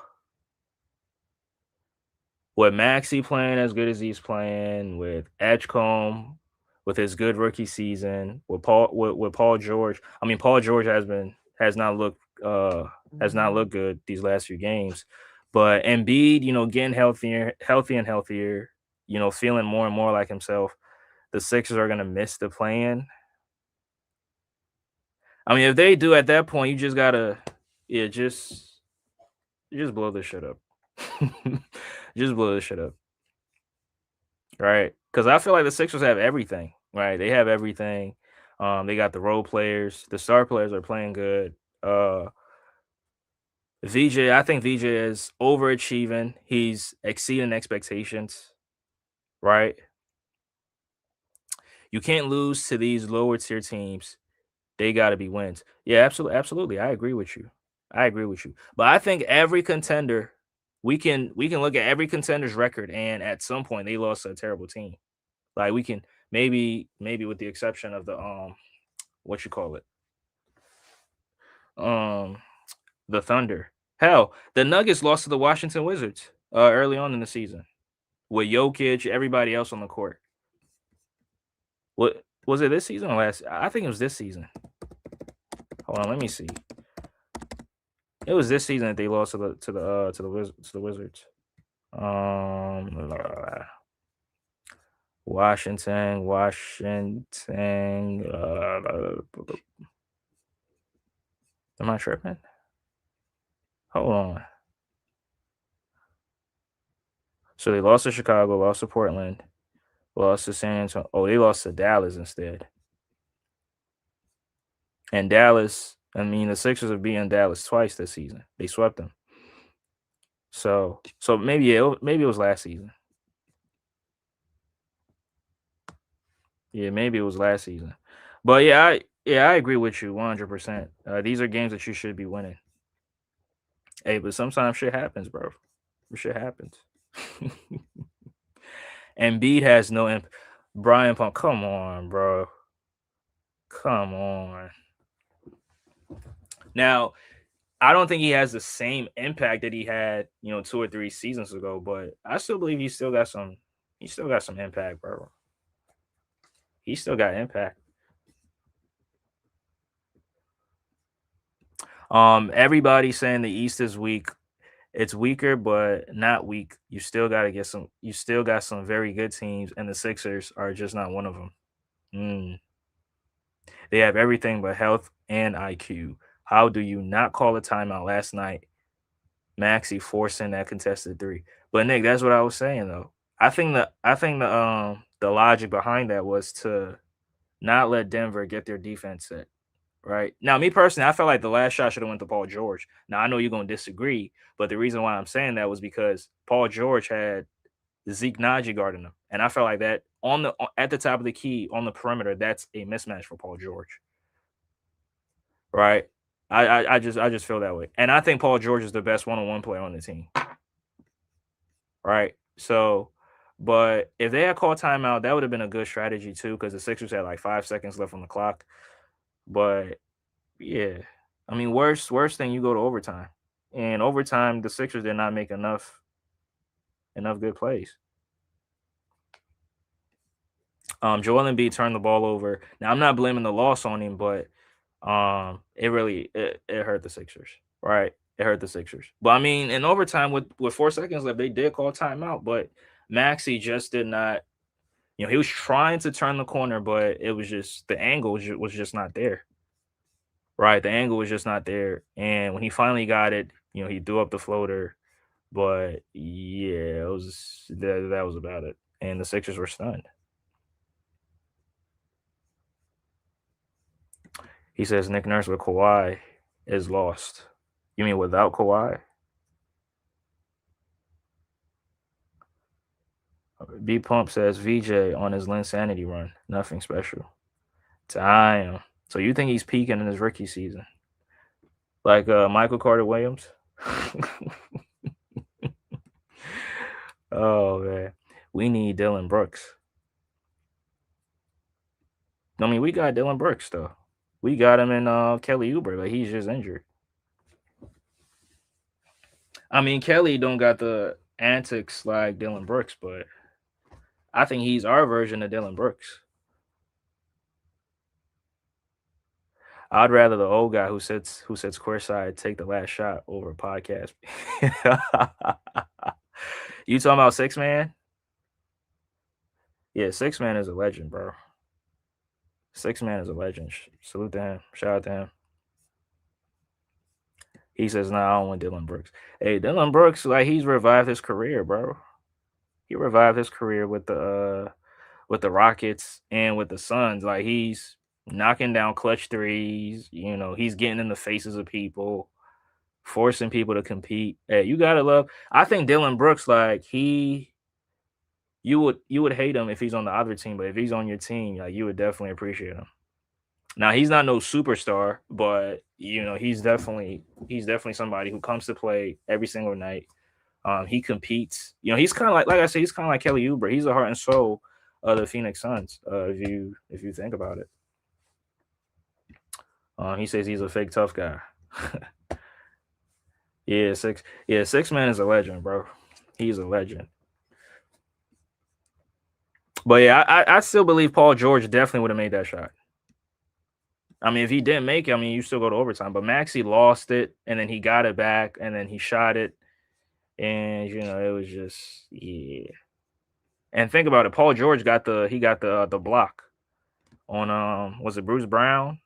With Maxey playing as good as he's playing, with Edgecombe, with his good rookie season, with Paul George. I mean, Paul George has not looked good these last few games. But Embiid, getting healthy and healthier, feeling more and more like himself. The Sixers are gonna miss the play-in. I mean, if they do at that point, you just gotta, yeah, just blow this shit up. Just blow this shit up. Right, because I feel like the Sixers have everything, right? They have everything. They got the role players. The star players are playing good. VJ, I think VJ is overachieving. He's exceeding expectations, right? You can't lose to these lower tier teams. They got to be wins. Yeah, absolutely, absolutely. I agree with you. I agree with you. But I think every contender, we can look at every contender's record, and at some point they lost to a terrible team. Like we can maybe with the exception of the what you call it um the Thunder. Hell, the Nuggets lost to the Washington Wizards early on in the season with Jokic, everybody else on the court. What was it this season or last? I think it was this season. Hold on, let me see. It was this season that they lost to the Wizards. Washington. Am I tripping? Hold on. So they lost to Chicago, lost to Portland, lost to San Antonio. Oh, they lost to Dallas instead. And Dallas, I mean, the Sixers have beaten Dallas twice this season. They swept them. So maybe it was last season. Yeah, maybe it was last season. But I agree with you 100%. These are games that you should be winning. Hey, but sometimes shit happens, bro. Shit happens. Embiid has no Brian Pump. Come on, bro. Come on. Now, I don't think he has the same impact that he had, 2 or 3 seasons ago, but I still believe he still got some impact, bro. He still got impact. Everybody's saying the East is weak. It's weaker, but not weak. You still got some very good teams, and the Sixers are just not one of them. Mm. They have everything but health and IQ. How do you not call a timeout last night? Maxi forcing that contested three. But Nick, that's what I was saying though. I think the logic behind that was to not let Denver get their defense set. Right. Now, me personally, I felt like the last shot should have went to Paul George. Now I know you're gonna disagree, but the reason why I'm saying that was because Paul George had Zeke Naji guarding him. And I felt like that at the top of the key on the perimeter, that's a mismatch for Paul George. Right. I just feel that way. And I think Paul George is the best one-on-one player on the team. Right. So, but if they had called timeout, that would have been a good strategy too, because the Sixers had like 5 seconds left on the clock. But yeah, I mean, worst thing you go to overtime, and overtime the Sixers did not make enough good plays. Joel Embiid turned the ball over. Now I'm not blaming the loss on him, but it hurt the Sixers, right? It hurt the Sixers. But I mean, in overtime with 4 seconds left, they did call timeout, but Maxi just did not. He was trying to turn the corner, but it was just the angle was just not there. Right, the angle was just not there, and when he finally got it, he threw up the floater. But yeah, that was about it, and the Sixers were stunned. He says Nick Nurse with Kawhi is lost. You mean without Kawhi? B Pump says VJ on his Linsanity run. Nothing special. Damn. So you think he's peaking in his rookie season? Like Michael Carter Williams? Oh man. We need Dylan Brooks. I mean, we got Dylan Brooks though. We got him in Kelly Oubre, but he's just injured. I mean, Kelly don't got the antics like Dylan Brooks, but I think he's our version of Dylan Brooks. I'd rather the old guy who sits courtside take the last shot over a podcast. You talking about Six Man? Yeah, Six Man is a legend, bro. Six Man is a legend. Salute to him. Shout out to him. He says, "Nah, I don't want Dylan Brooks." Hey, Dylan Brooks, like he's revived his career, bro. He revived his career with the Rockets and with the Suns. Like he's knocking down clutch threes. He's getting in the faces of people, forcing people to compete. Hey, you gotta love. I think Dylan Brooks, like you would hate him if he's on the other team, but if he's on your team, like you would definitely appreciate him. Now he's not no superstar, but he's definitely somebody who comes to play every single night. He competes. He's kind of like I said, he's kind of like Kelly Oubre. He's the heart and soul of the Phoenix Suns. If you think about it, he says he's a fake tough guy. Six man is a legend, bro. He's a legend. But yeah, I still believe Paul George definitely would have made that shot. I mean, if he didn't make it, I mean, you still go to overtime. But Maxey lost it, and then he got it back, and then he shot it, and it was just yeah. And think about it, Paul George got the block on was it Bruce Brown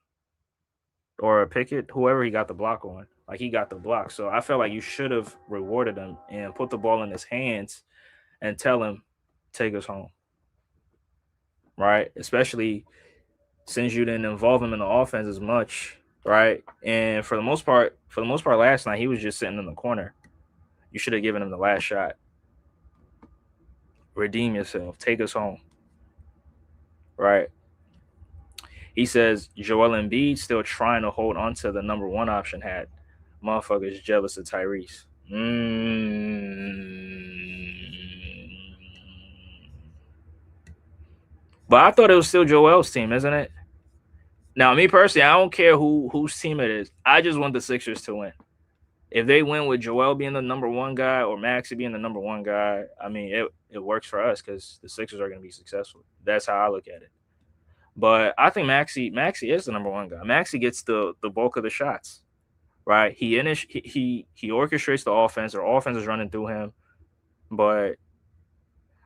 or Pickett, whoever he got the block on. Like he got the block, so I felt like you should have rewarded him and put the ball in his hands and tell him take us home, right? Especially since you didn't involve him in the offense as much, right? And for the most part, last night he was just sitting in the corner. You should have given him the last shot. Redeem yourself. Take us home, right? He says Joel Embiid still trying to hold on to the number one option hat. Motherfuckers jealous of Tyrese. But I thought it was still Joel's team, isn't it? Now, me personally, I don't care whose team it is. I just want the Sixers to win. If they win with Joel being the number one guy or Maxey being the number one guy, I mean, it works for us because the Sixers are going to be successful. That's how I look at it. But I think Maxey is the number one guy. Maxey gets the bulk of the shots, right? He orchestrates the offense. Or offense is running through him. But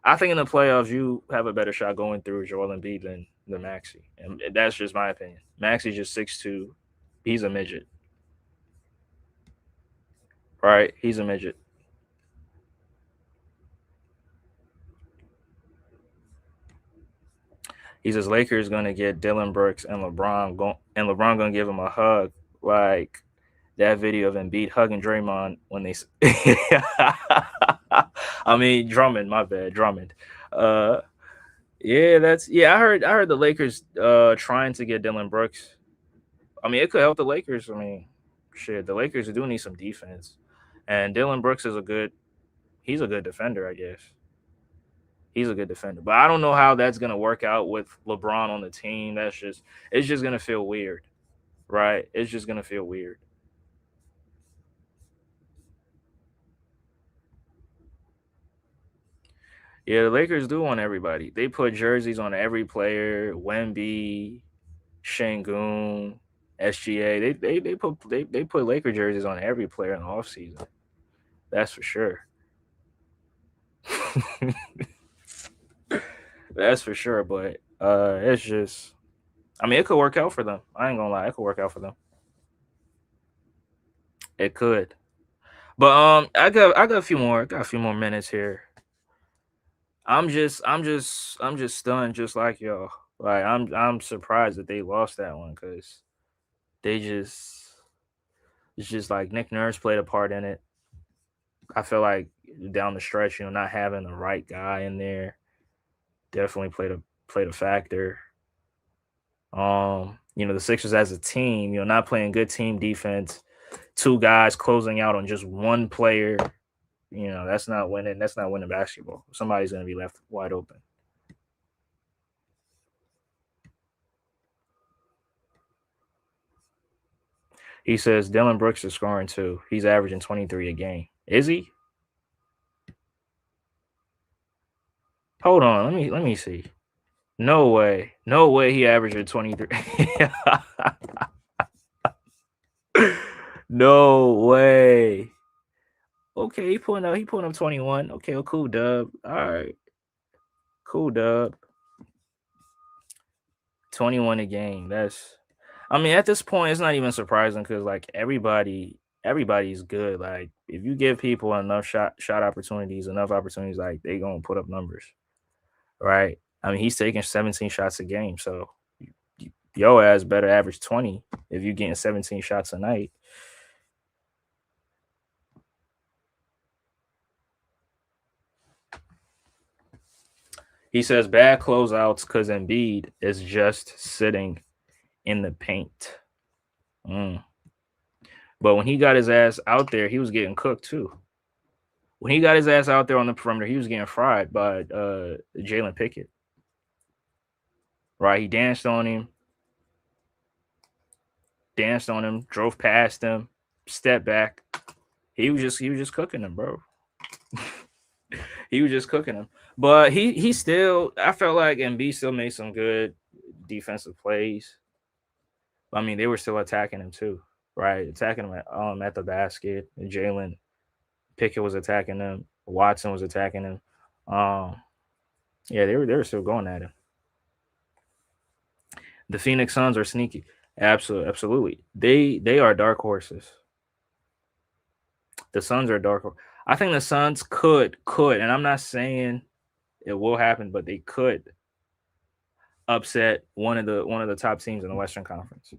I think in the playoffs, you have a better shot going through Joel Embiid than Maxey, and that's just my opinion. Maxey's just 6'2". He's a midget, right? He's a midget. He says Lakers gonna get Dylan Brooks and LeBron gonna give him a hug like that video of Embiid hugging Draymond when they. I mean Drummond, my bad, Drummond. Uh, yeah. I heard the Lakers trying to get Dylan Brooks. I mean, it could help the Lakers. I mean, shit, the Lakers do need some defense, and Dylan Brooks he's a good defender, I guess. He's a good defender, but I don't know how that's gonna work out with LeBron on the team. It's just gonna feel weird, right? It's just gonna feel weird. Yeah, the Lakers do want everybody. They put jerseys on every player. Wemby, Shangoon, SGA. They put Laker jerseys on every player in the offseason. That's for sure. That's for sure. But it's just I mean it could work out for them. I ain't gonna lie, it could work out for them. It could. But I got a few more minutes here. I'm just stunned just like y'all. Like I'm surprised that they lost that one because they just it's just like Nick Nurse played a part in it. I feel like down the stretch, not having the right guy in there definitely played a factor. The Sixers as a team, not playing good team defense, two guys closing out on just one player, that's not winning. That's not winning basketball. Somebody's gonna be left wide open. He says Dylan Brooks is scoring too. He's averaging 23 a game. Is he? Hold on. Let me see. No way. No way he averaging 23. No way. Okay, he putting up 21. Okay, well, cool dub. All right. Cool dub. 21 a game. That's I mean, at this point, it's not even surprising because like everybody's good. Like if you give people enough shot opportunities, enough opportunities, like they gonna put up numbers, right? I mean, he's taking 17 shots a game, so yo ass better average 20 if you're getting 17 shots a night. He says bad closeouts because Embiid is just sitting in the paint. Mm. But when he got his ass out there, he was getting cooked too. When he got his ass out there on the perimeter, he was getting fried by Jalen Pickett. Right? He danced on him, drove past him, stepped back. He was just cooking him, bro. He was just cooking him. But he still I felt like Embiid still made some good defensive plays. I mean, they were still attacking him too, right? Attacking him at the basket. Jalen Pickett was attacking him. Watson was attacking him. Um, yeah, they were still going at him. The Phoenix Suns are sneaky. Absolutely. They are dark horses. The Suns are dark. I think the Suns could, and I'm not saying it will happen, but they could upset one of the top teams in the Western Conference.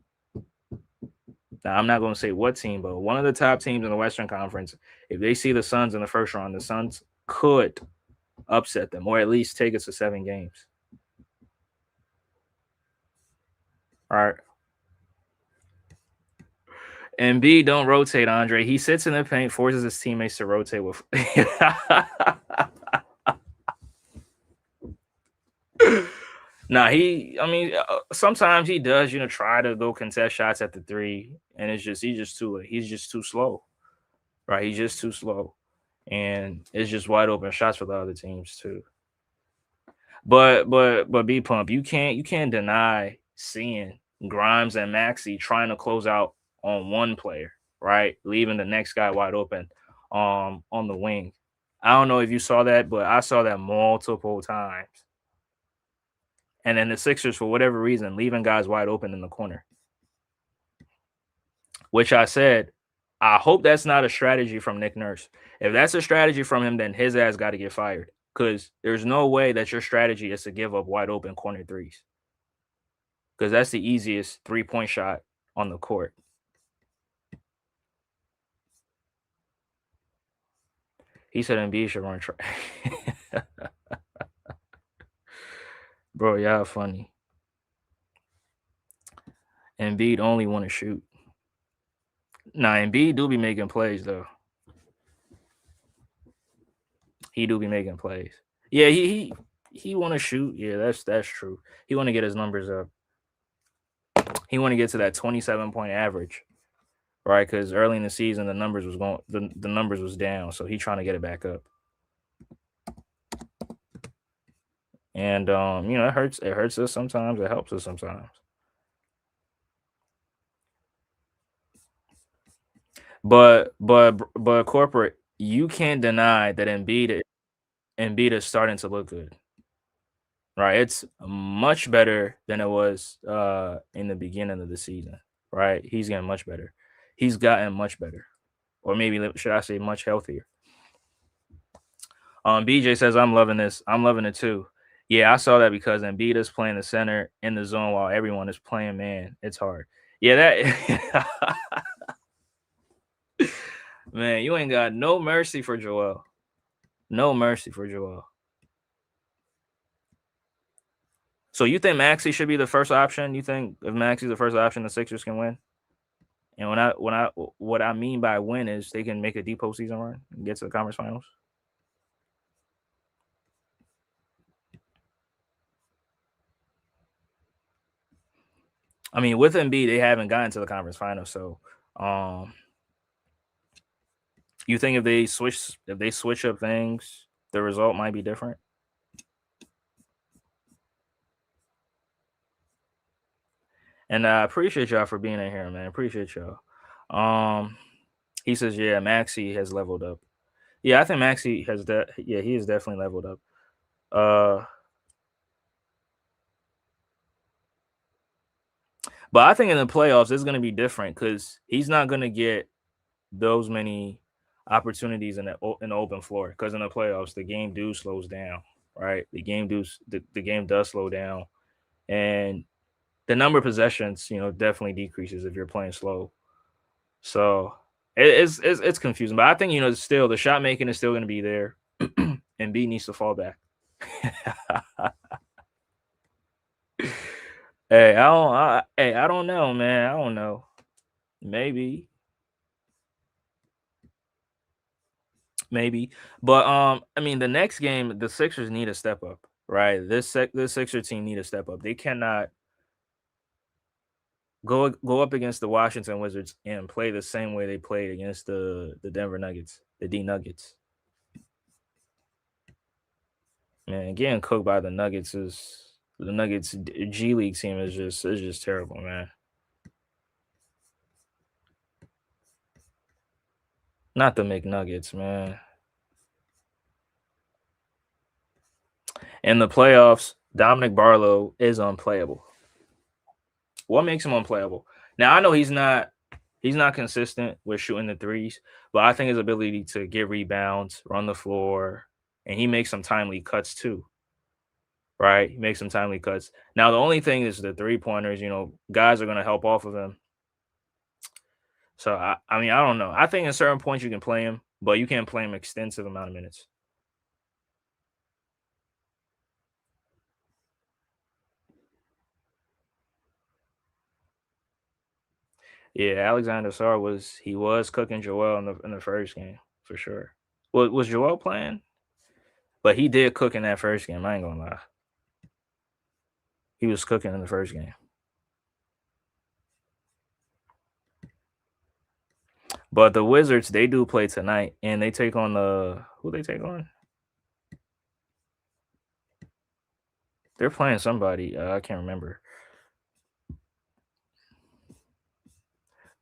Now, I'm not going to say what team, but one of the top teams in the Western Conference, if they see the Suns in the first round, the Suns could upset them or at least take us to 7 games. All right. And B, don't rotate, Andre. He sits in the paint, forces his teammates to rotate with. Nah, I mean, sometimes he does, try to go contest shots at the three, and he's just too slow, right? He's just too slow, and it's just wide open shots for the other teams too. But B pump, you can't deny seeing Grimes and Maxi trying to close out on one player, right? Leaving the next guy wide open on the wing. I don't know if you saw that, but I saw that multiple times. And then the Sixers, for whatever reason, leaving guys wide open in the corner. Which I said, I hope that's not a strategy from Nick Nurse. If that's a strategy from him, then his ass got to get fired. Because there's no way that your strategy is to give up wide open corner threes. Because that's the easiest 3-point shot on the court. He said Embiid should run track. Bro, y'all funny. Embiid only want to shoot. Nah, Embiid do be making plays though. He do be making plays. Yeah, he want to shoot. Yeah, that's true. He want to get his numbers up. He want to get to that 27-point average, right? Because early in the season the numbers was down, so he trying to get it back up. And it hurts us sometimes. It helps us sometimes. But corporate, you can't deny that Embiid is starting to look good. Right? It's much better than it was in the beginning of the season. Right? He's getting much better. He's gotten much better. Or maybe should I say much healthier. BJ says I'm loving this. I'm loving it too. Yeah, I saw that because Embiid is playing the center in the zone while everyone is playing man. It's hard. Yeah, that man, you ain't got no mercy for Joel. No mercy for Joel. So you think Maxi should be the first option? You think if Maxi's the first option, the Sixers can win? And what I mean by win is they can make a deep postseason run and get to the conference finals. I mean, with Embiid, they haven't gotten to the conference finals, so Um, you think if they switch up things, the result might be different? And I appreciate y'all for being in here, man. Appreciate y'all. Um, he says, yeah, Maxi has leveled up. Yeah, I think Maxi has that. Yeah, he has definitely leveled up. Uh, but I think in the playoffs it's going to be different because he's not going to get those many opportunities in the open floor. Because in the playoffs, the game do slows down, right? The game does slow down, and the number of possessions, definitely decreases if you're playing slow. So it's confusing, but I think still the shot making is still going to be there, and B needs to fall back. I don't know, man. I don't know. Maybe, maybe, but I mean, the next game, the Sixers need to step up, right? This Sixer team need to step up. They cannot go up against the Washington Wizards and play the same way they played against the Denver Nuggets, the D Nuggets. Man, getting cooked by the Nuggets G League team is just terrible, man. Not the McNuggets, man. In the playoffs, Dominic Barlow is unplayable. What makes him unplayable? Now I know he's not consistent with shooting the threes, but I think his ability to get rebounds, run the floor, and he makes some timely cuts too. Right? He makes some timely cuts. Now the only thing is the 3 pointers, guys are gonna help off of him. So I mean, I don't know. I think at certain points you can play him, but you can't play him extensive amount of minutes. Yeah, Alexander Sarr was cooking Joel in the first game for sure. Was Joel playing? But he did cook in that first game. I ain't gonna lie. He was cooking in the first game. But the Wizards, they do play tonight, and they take on who they take on? They're playing somebody. I can't remember.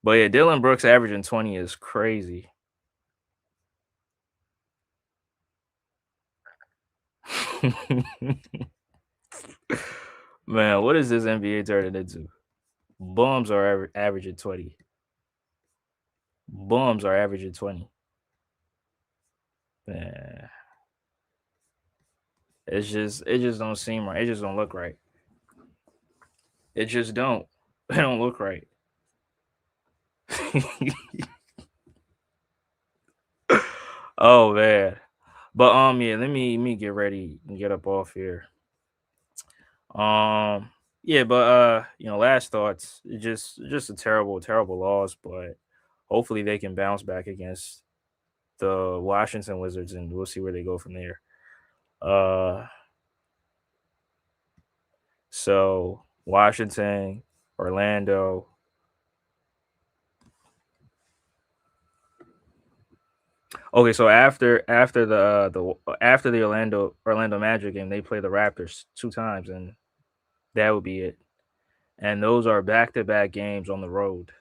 But yeah, Dylan Brooks averaging 20 is crazy. Man, what is this NBA turning into? Bums are averaging 20. Bums are averaging 20. Man, it just don't seem right. It just don't look right. It just don't. It don't look right. Oh man. But yeah, let me get ready and get up off here. Um yeah, but last thoughts. Just a terrible, terrible loss, but hopefully they can bounce back against the Washington Wizards and we'll see where they go from there. Uh so Washington, Orlando. Okay, so after the Orlando Magic game, they play the Raptors 2 times and that would be it. And those are back-to-back games on the road.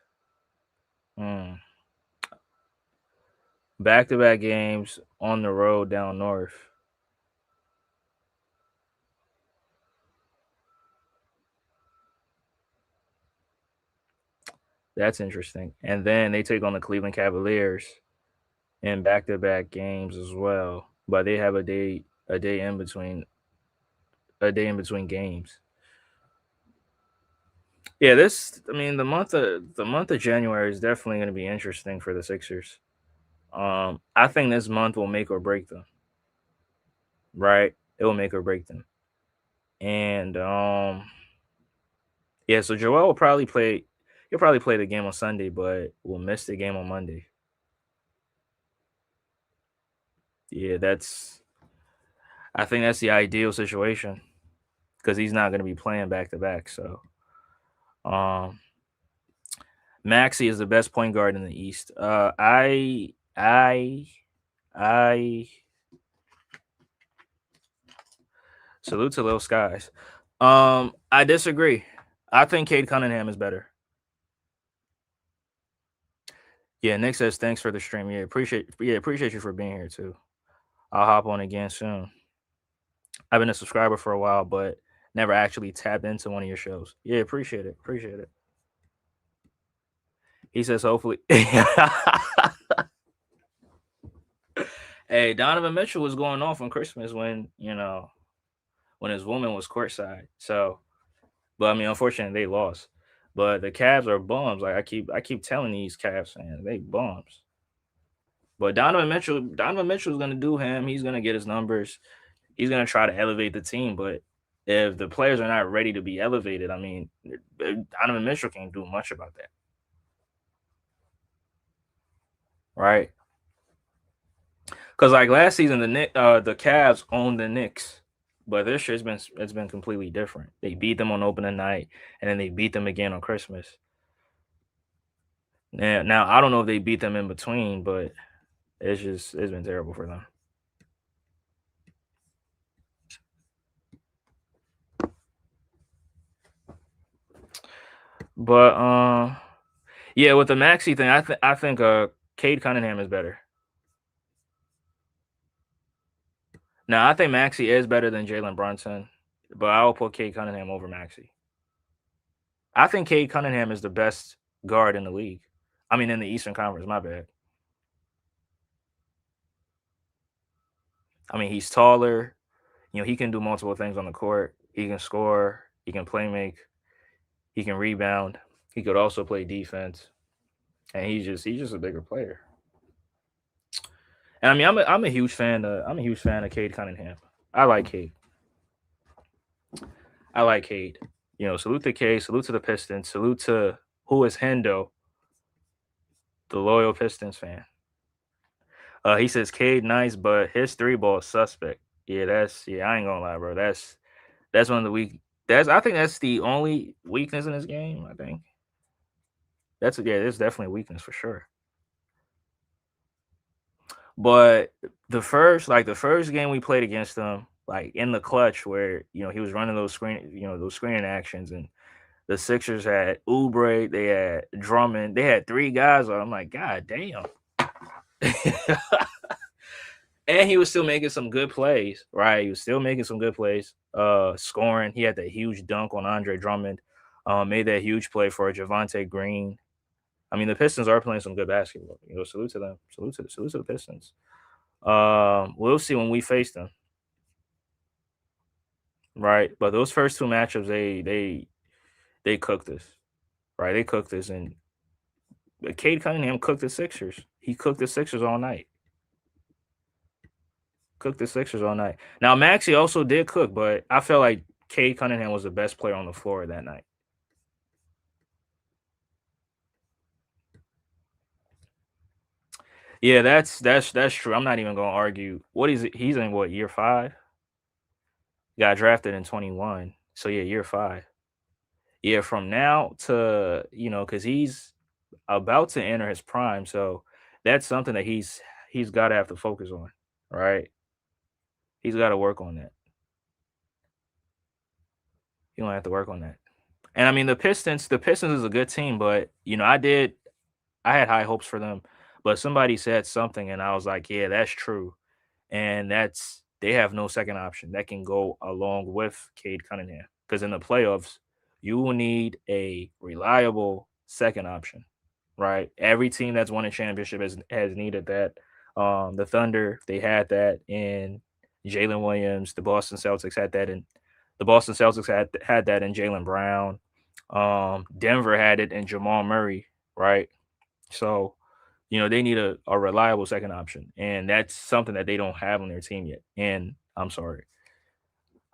Mm. Back-to-back games on the road down north. That's interesting. And then they take on the Cleveland Cavaliers in back-to-back games as well. But they have a day in between games. Yeah, I mean the month of January is definitely going to be interesting for the Sixers. I think this month will make or break them, right? It will make or break them. And yeah, so Joel will probably play. He'll probably play the game on Sunday, but will miss the game on Monday. Yeah, I think that's the ideal situation because he's not going to be playing back to back. So, um, Maxey is the best point guard in the East. I salute to Lil Skies. I disagree. I think Cade Cunningham is better. Yeah, Nick says thanks for the stream. Appreciate you for being here too. I'll hop on again soon. I've been a subscriber for a while, but never actually tapped into one of your shows. Yeah, appreciate it. Appreciate it. He says hopefully. Hey, Donovan Mitchell was going off on Christmas when his woman was courtside. So, but I mean, unfortunately, they lost. But the Cavs are bums. Like I keep telling these Cavs fans, they bums. But Donovan Mitchell is gonna do him. He's gonna get his numbers. He's gonna try to elevate the team. But if the players are not ready to be elevated, I mean, Donovan Mitchell can't do much about that, right? Because like last season, the Cavs owned the Knicks, but this year it's been completely different. They beat them on opening night, and then they beat them again on Christmas. Now I don't know if they beat them in between, but it's been terrible for them. But yeah, with the Maxi thing, I think Cade Cunningham is better. Now I think Maxi is better than Jalen Brunson, but I will put Cade Cunningham over Maxi. I think Cade Cunningham is the best guard in the league. I mean, in the Eastern Conference. My bad. I mean, he's taller. He can do multiple things on the court. He can score. He can play make. He can rebound. He could also play defense, and he's just a bigger player. And I mean, I'm a huge fan. I'm a huge fan of Cade Cunningham. I like Cade. I like Cade. Salute to Cade. Salute to the Pistons. Salute to who is Hendo, the loyal Pistons fan. He says Cade nice, but his three ball is suspect. Yeah. I ain't gonna lie, bro. That's one of the weak. I think that's the only weakness in this game. I think there's definitely a weakness for sure. But the first game we played against them, like in the clutch, where he was running those screening actions, and the Sixers had Oubre, they had Drummond, they had three guys on. I'm like, God damn. And he was still making some good plays, right? He was still making some good plays, scoring. He had that huge dunk on Andre Drummond, made that huge play for Javante Green. I mean, the Pistons are playing some good basketball. Salute to them. Salute to the Pistons. We'll see when we face them, right? But those first two matchups, they cooked us, right? They cooked us, and Cade Cunningham cooked the Sixers. He cooked the Sixers all night. Cooked the Sixers all night. Now Maxey also did cook, but I felt like Cade Cunningham was the best player on the floor that night. Yeah, that's true. I'm not even gonna argue. What is it? He's in what, year 5? Got drafted in 21. So yeah, year 5. Yeah, from now to because he's about to enter his prime, so that's something that he's got to have to focus on, right? He's got to work on that. He gonna have to work on that. And I mean, the Pistons is a good team, but I had high hopes for them, but somebody said something, and I was like, yeah, that's true. And they have no second option that can go along with Cade Cunningham. Because in the playoffs, you will need a reliable second option, right? Every team that's won a championship has needed that. The Thunder, they had that in Jalen Williams. The Boston Celtics had that in Jalen Brown. Denver had it in Jamal Murray, right? So they need a reliable second option, and that's something that they don't have on their team yet. And I'm sorry.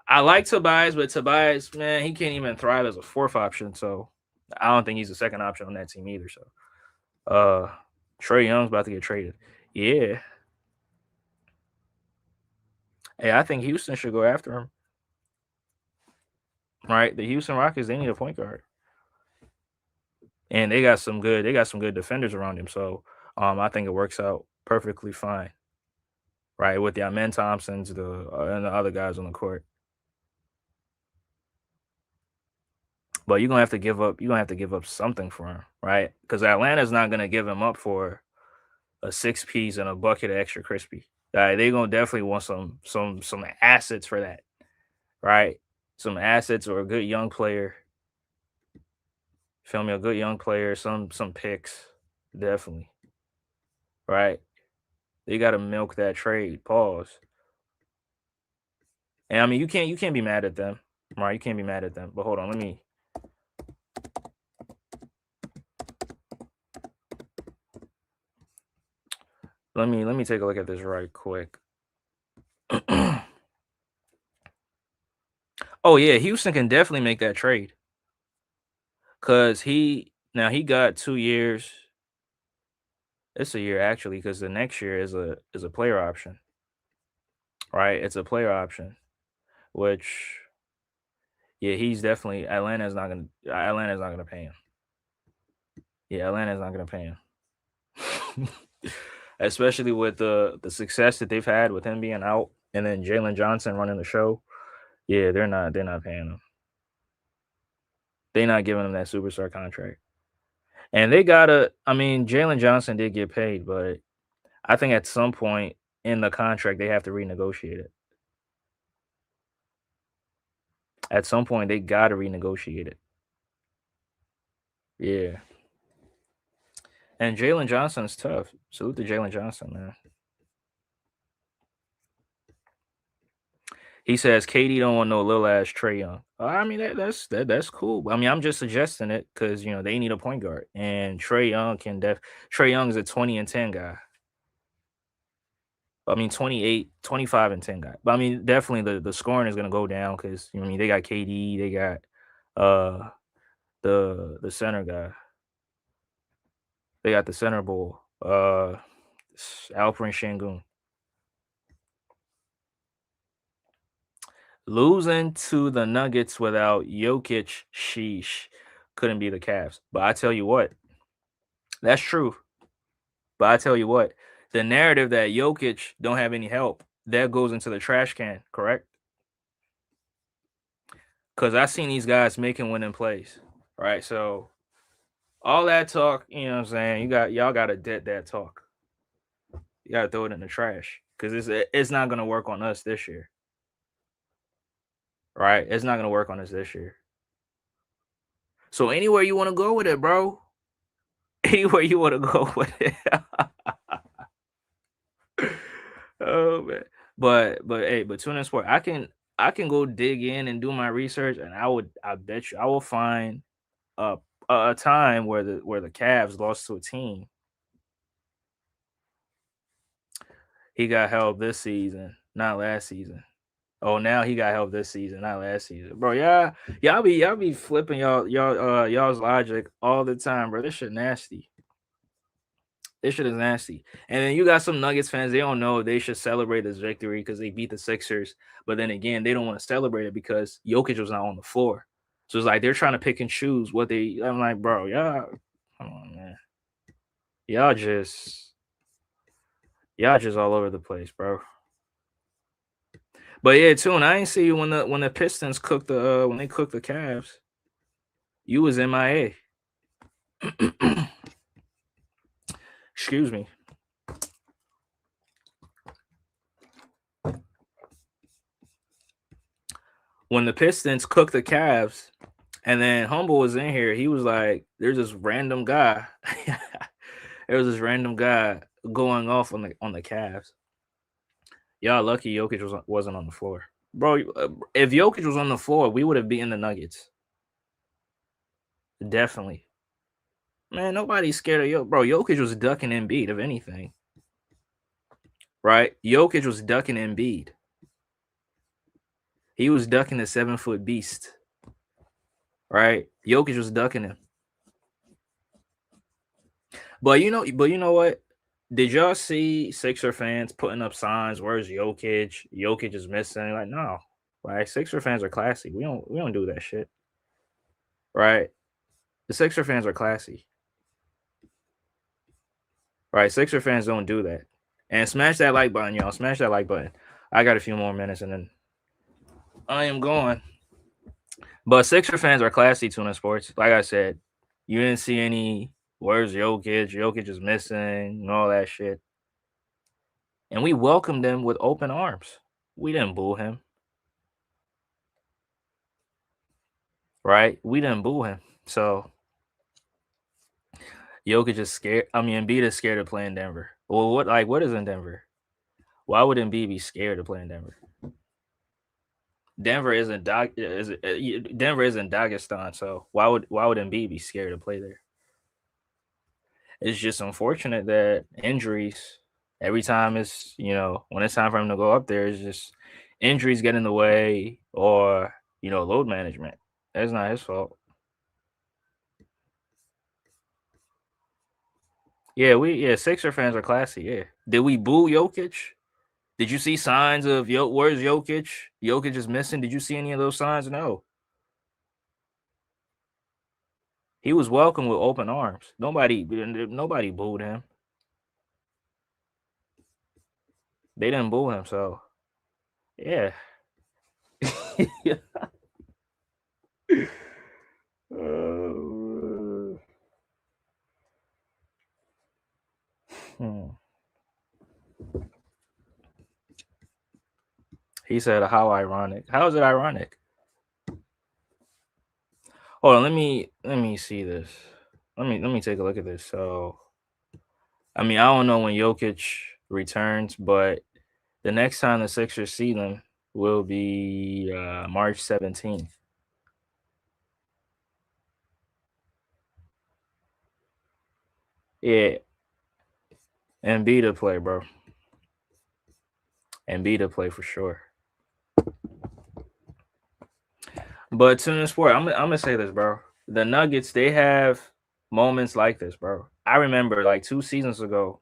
I like Tobias, but Tobias, man, he can't even thrive as a fourth option. So I don't think he's a second option on that team either. So Trey Young's about to get traded. Yeah. Hey, I think Houston should go after him. Right? The Houston Rockets, they need a point guard. and they got some good defenders around him. So I think it works out perfectly fine, right? With the Amen Thompsons, and the other guys on the court. But you're gonna have to give up something for him, right? Because Atlanta's not gonna give him up for a 6 piece and a bucket of extra crispy. They're gonna definitely want some assets for that, right? Some assets or a good young player. Feel me, a good young player, some picks, definitely, right? They got to milk that trade. Pause. And I mean, you can't be mad at them, right? You can't be mad at them. But hold on, let me take a look at this right quick. Oh yeah, Houston can definitely make that trade because he got 2 years. It's a year actually because the next year is a player option, right? It's a player option, which yeah, he's definitely Atlanta's not gonna pay him. Yeah, Atlanta's not gonna pay him. Especially with the success that they've had with him being out and then Jalen Johnson running the show. Yeah, they're not paying him. They're not giving him that superstar contract. And they gotta I mean, Jalen Johnson did get paid, but I think at some point in the contract they have to renegotiate it. At some point they gotta renegotiate it. Yeah. And Jalen Johnson's tough. Salute to Jalen Johnson, man. He says KD don't want no little ass Trey Young. I mean that's cool. I mean I'm just suggesting it because they need a point guard and Trey Young is a 20 and 10 guy. I mean 28, 25 and 10 guy. But I mean definitely the scoring is gonna go down because I mean they got KD, they got uh the center guy, they got the center bull, Alperen Şengün. Losing to the Nuggets without Jokic, sheesh, couldn't be the Cavs. But I tell you what, that's true. But I tell you what, the narrative that Jokic don't have any help, that goes into the trash can, correct? Because I seen these guys making winning plays, right? So all that talk, you know what I'm saying? Y'all gotta dead that talk. You gotta throw it in the trash. Because it's not gonna work on us this year. Right? It's not gonna work on us this year. So anywhere you want to go with it, bro. Anywhere you want to go with it. Oh man. But tune in sport. I can go dig in and do my research and I bet you I will find a a time where the Cavs lost to a team. He got help this season, not last season. Oh, now he got help this season, not last season. Bro, y'all be flipping y'all's logic all the time, bro. This shit nasty. This shit is nasty. And then you got some Nuggets fans, they don't know if they should celebrate this victory because they beat the Sixers. But then again, they don't want to celebrate it because Jokic was not on the floor. So it's like they're trying to pick and choose what they. I'm like, bro, y'all, come on, man. Y'all just, y'all just all over the place, bro. But yeah, too, and I ain't see you when the Pistons cooked the when they cooked the Cavs. You was MIA. Excuse me. When the Pistons cooked the Cavs, and then Humble was in here, he was like, "There's this random guy." There was this random guy going off on the Cavs. Y'all lucky wasn't on the floor, bro. If Jokic was on the floor, we would have beaten the Nuggets. Definitely, man. Nobody's scared of Jokic, bro. Jokic was ducking Embiid, if anything, right? Jokic was ducking Embiid. He was ducking the 7-foot beast, right? Jokic was ducking him. But you know what? Did y'all see Sixer fans putting up signs? Where's Jokic? Jokic is missing. Like, no, like Sixer fans are classy. We don't do that shit, right? The Sixer fans are classy, right? Sixer fans don't do that. And smash that like button, y'all. Smash that like button. I got a few more minutes and then I am going. But Sixer fans are classy tuna sports. Like I said, you didn't see any where's Jokic? Jokic is missing and all that shit. And we welcomed him with open arms. We didn't boo him, right? We didn't boo him. So Jokic is scared. I mean, Embiid is scared of playing Denver. Well, what is in Denver? Why would Embiid be scared of playing Denver? Denver isn't Dagestan, so why would Embiid be scared to play there? It's just unfortunate that injuries every time when it's time for him to go up there, it's just injuries get in the way or load management. That's not his fault. Yeah, Sixer fans are classy. Yeah, did we boo Jokic? Did you see signs of where's Jokic? Jokic is missing. Did you see any of those signs? No. He was welcomed with open arms. Nobody booed him. They didn't boo him, so yeah. Uh, hmm. He said, "How ironic? How is it ironic?" Hold on, let me see this. Let me take a look at this. So, I mean, I don't know when Jokic returns, but the next time the Sixers see them will be March 17th. Yeah, and B to play, bro. And B to play for sure. But to the sport, I'm gonna say this, bro. The Nuggets, they have moments like this, bro. I remember like 2 seasons ago,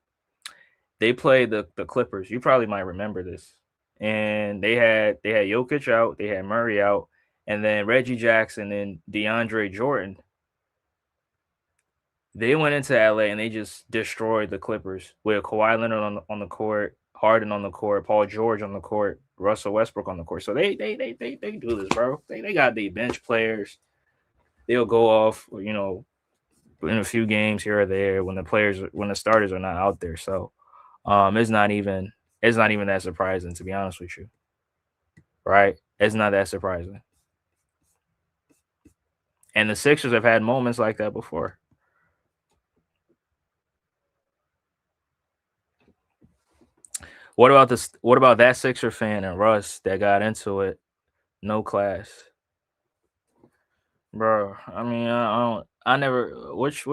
they played the Clippers. You probably might remember this. And they had Jokic out, they had Murray out, and then Reggie Jackson and DeAndre Jordan. They went into LA and they just destroyed the Clippers with Kawhi Leonard on the court, Harden on the court, Paul George on the court, Russell Westbrook on the court. So they do this, bro. They got the bench players. They'll go off, in a few games here or there when the starters are not out there. So it's not even that surprising, to be honest with you. Right? It's not that surprising. And the Sixers have had moments like that before. What about that Sixer fan and Russ that got into it? No class. Bro, I mean, I don't I never which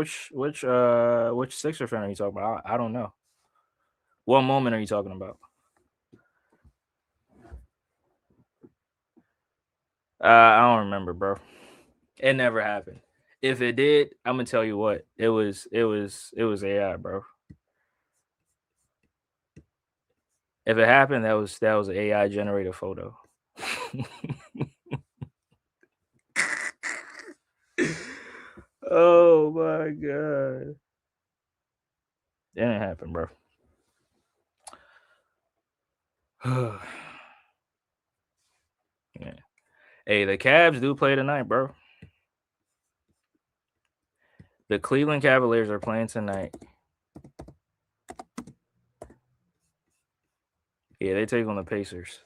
Sixer fan are you talking about? I don't know. What moment are you talking about? I don't remember, bro. It never happened. If it did, I'm gonna tell you what. It was AI, bro. If it happened, that was an AI generated photo. Oh my god. It didn't happen, bro. Yeah. Hey, the Cavs do play tonight, bro. The Cleveland Cavaliers are playing tonight. Yeah, they take on the Pacers.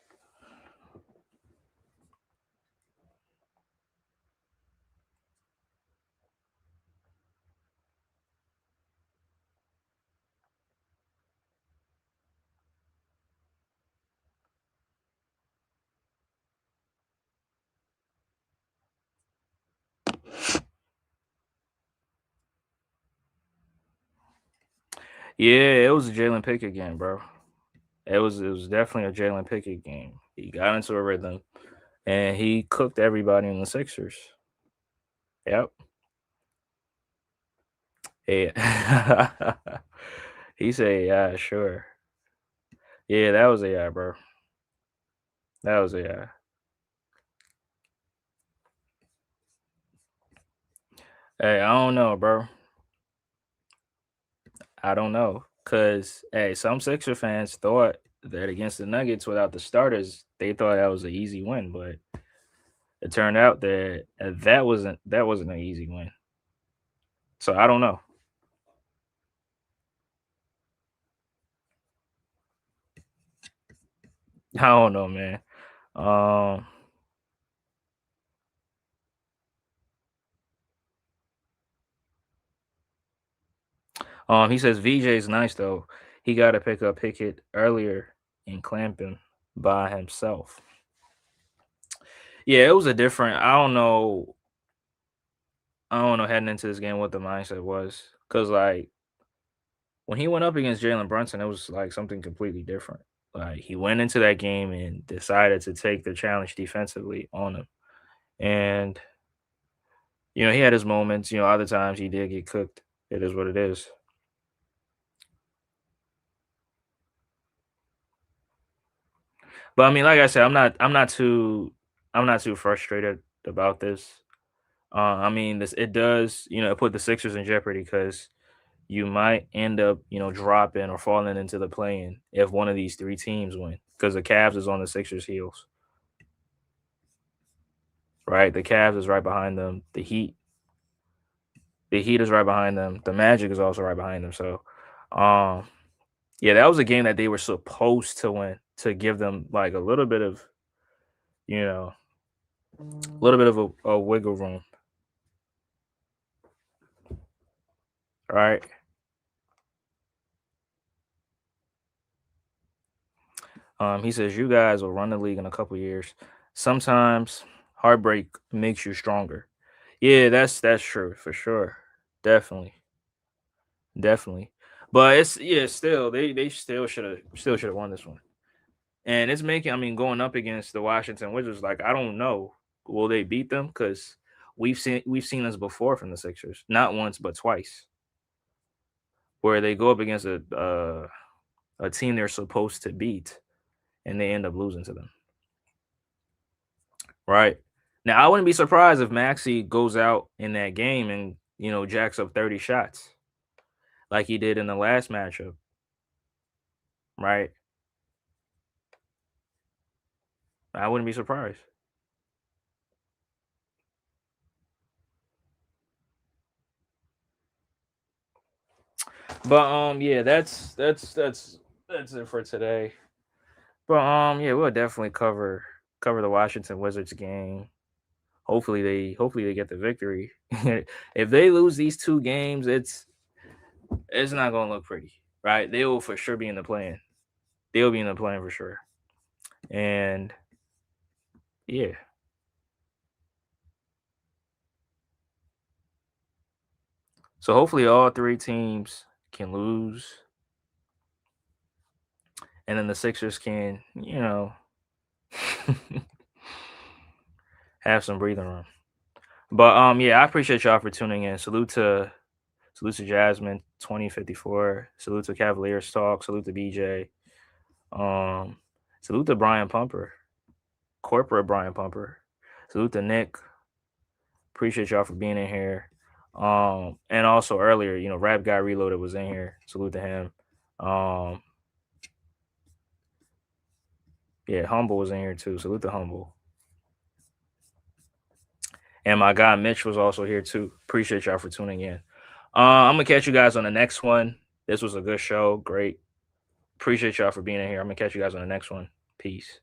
Yeah, it was a Jalen Pickett game, bro. It was definitely a Jalen Pickett game. He got into a rhythm and he cooked everybody in the Sixers. Yep. Yeah. He said, "Yeah, sure." Yeah, that was AI, bro. That was AI. Hey, I don't know, bro. I don't know. Cause hey, some Sixer fans thought that against the Nuggets without the starters, they thought that was an easy win, but it turned out that that wasn't an easy win. So I don't know. I don't know, man. Um, he says VJ's nice though. He got to pick up Pickett earlier and clamp him by himself. Yeah, it was a different. I don't know heading into this game what the mindset was, cause like when he went up against Jalen Brunson, it was like something completely different. Like he went into that game and decided to take the challenge defensively on him, and he had his moments. Other times he did get cooked. It is what it is. But I mean, like I said, I'm not too frustrated about this. I mean, this it does, it put the Sixers in jeopardy because you might end up, dropping or falling into the play-in if one of these three teams win because the Cavs is on the Sixers' heels, right? The Cavs is right behind them. The Heat is right behind them. The Magic is also right behind them. So, um, yeah, that was a game that they were supposed to win to give them like you know, a little bit of a wiggle room, right? He says you guys will run the league in a couple years. Sometimes heartbreak makes you stronger. Yeah, that's true for sure. Definitely, definitely. But it's yeah, still they still should have won this one. And it's making I mean going up against the Washington Wizards like I don't know will they beat them cuz we've seen this before from the Sixers. Not once but twice where they go up against a team they're supposed to beat and they end up losing to them. Right. Now, I wouldn't be surprised if Maxi goes out in that game and, jacks up 30 shots like he did in the last matchup, right? I wouldn't be surprised. But yeah, that's it for today. But yeah, we'll definitely cover the Washington Wizards game. Hopefully they get the victory. If they lose these two games, it's not going to look pretty, right? They will for sure be in the plan. They'll be in the plan for sure. And yeah, so hopefully all three teams can lose, and then the Sixers can, have some breathing room. But yeah, I appreciate y'all for tuning in. Salute to Jasmine 2054. Salute to Cavaliers Talk. Salute to BJ. Um, Salute to Brian Pumper, corporate Brian Pumper. Salute to Nick. Appreciate y'all for being in here. And also earlier, Rap Guy Reloaded was in here. Salute to him. Um, yeah, Humble was in here too. Salute to Humble. And my guy Mitch was also here too. Appreciate y'all for tuning in. I'm gonna catch you guys on the next one. This was a good show. Great. Appreciate y'all for being in here. I'm gonna catch you guys on the next one. Peace.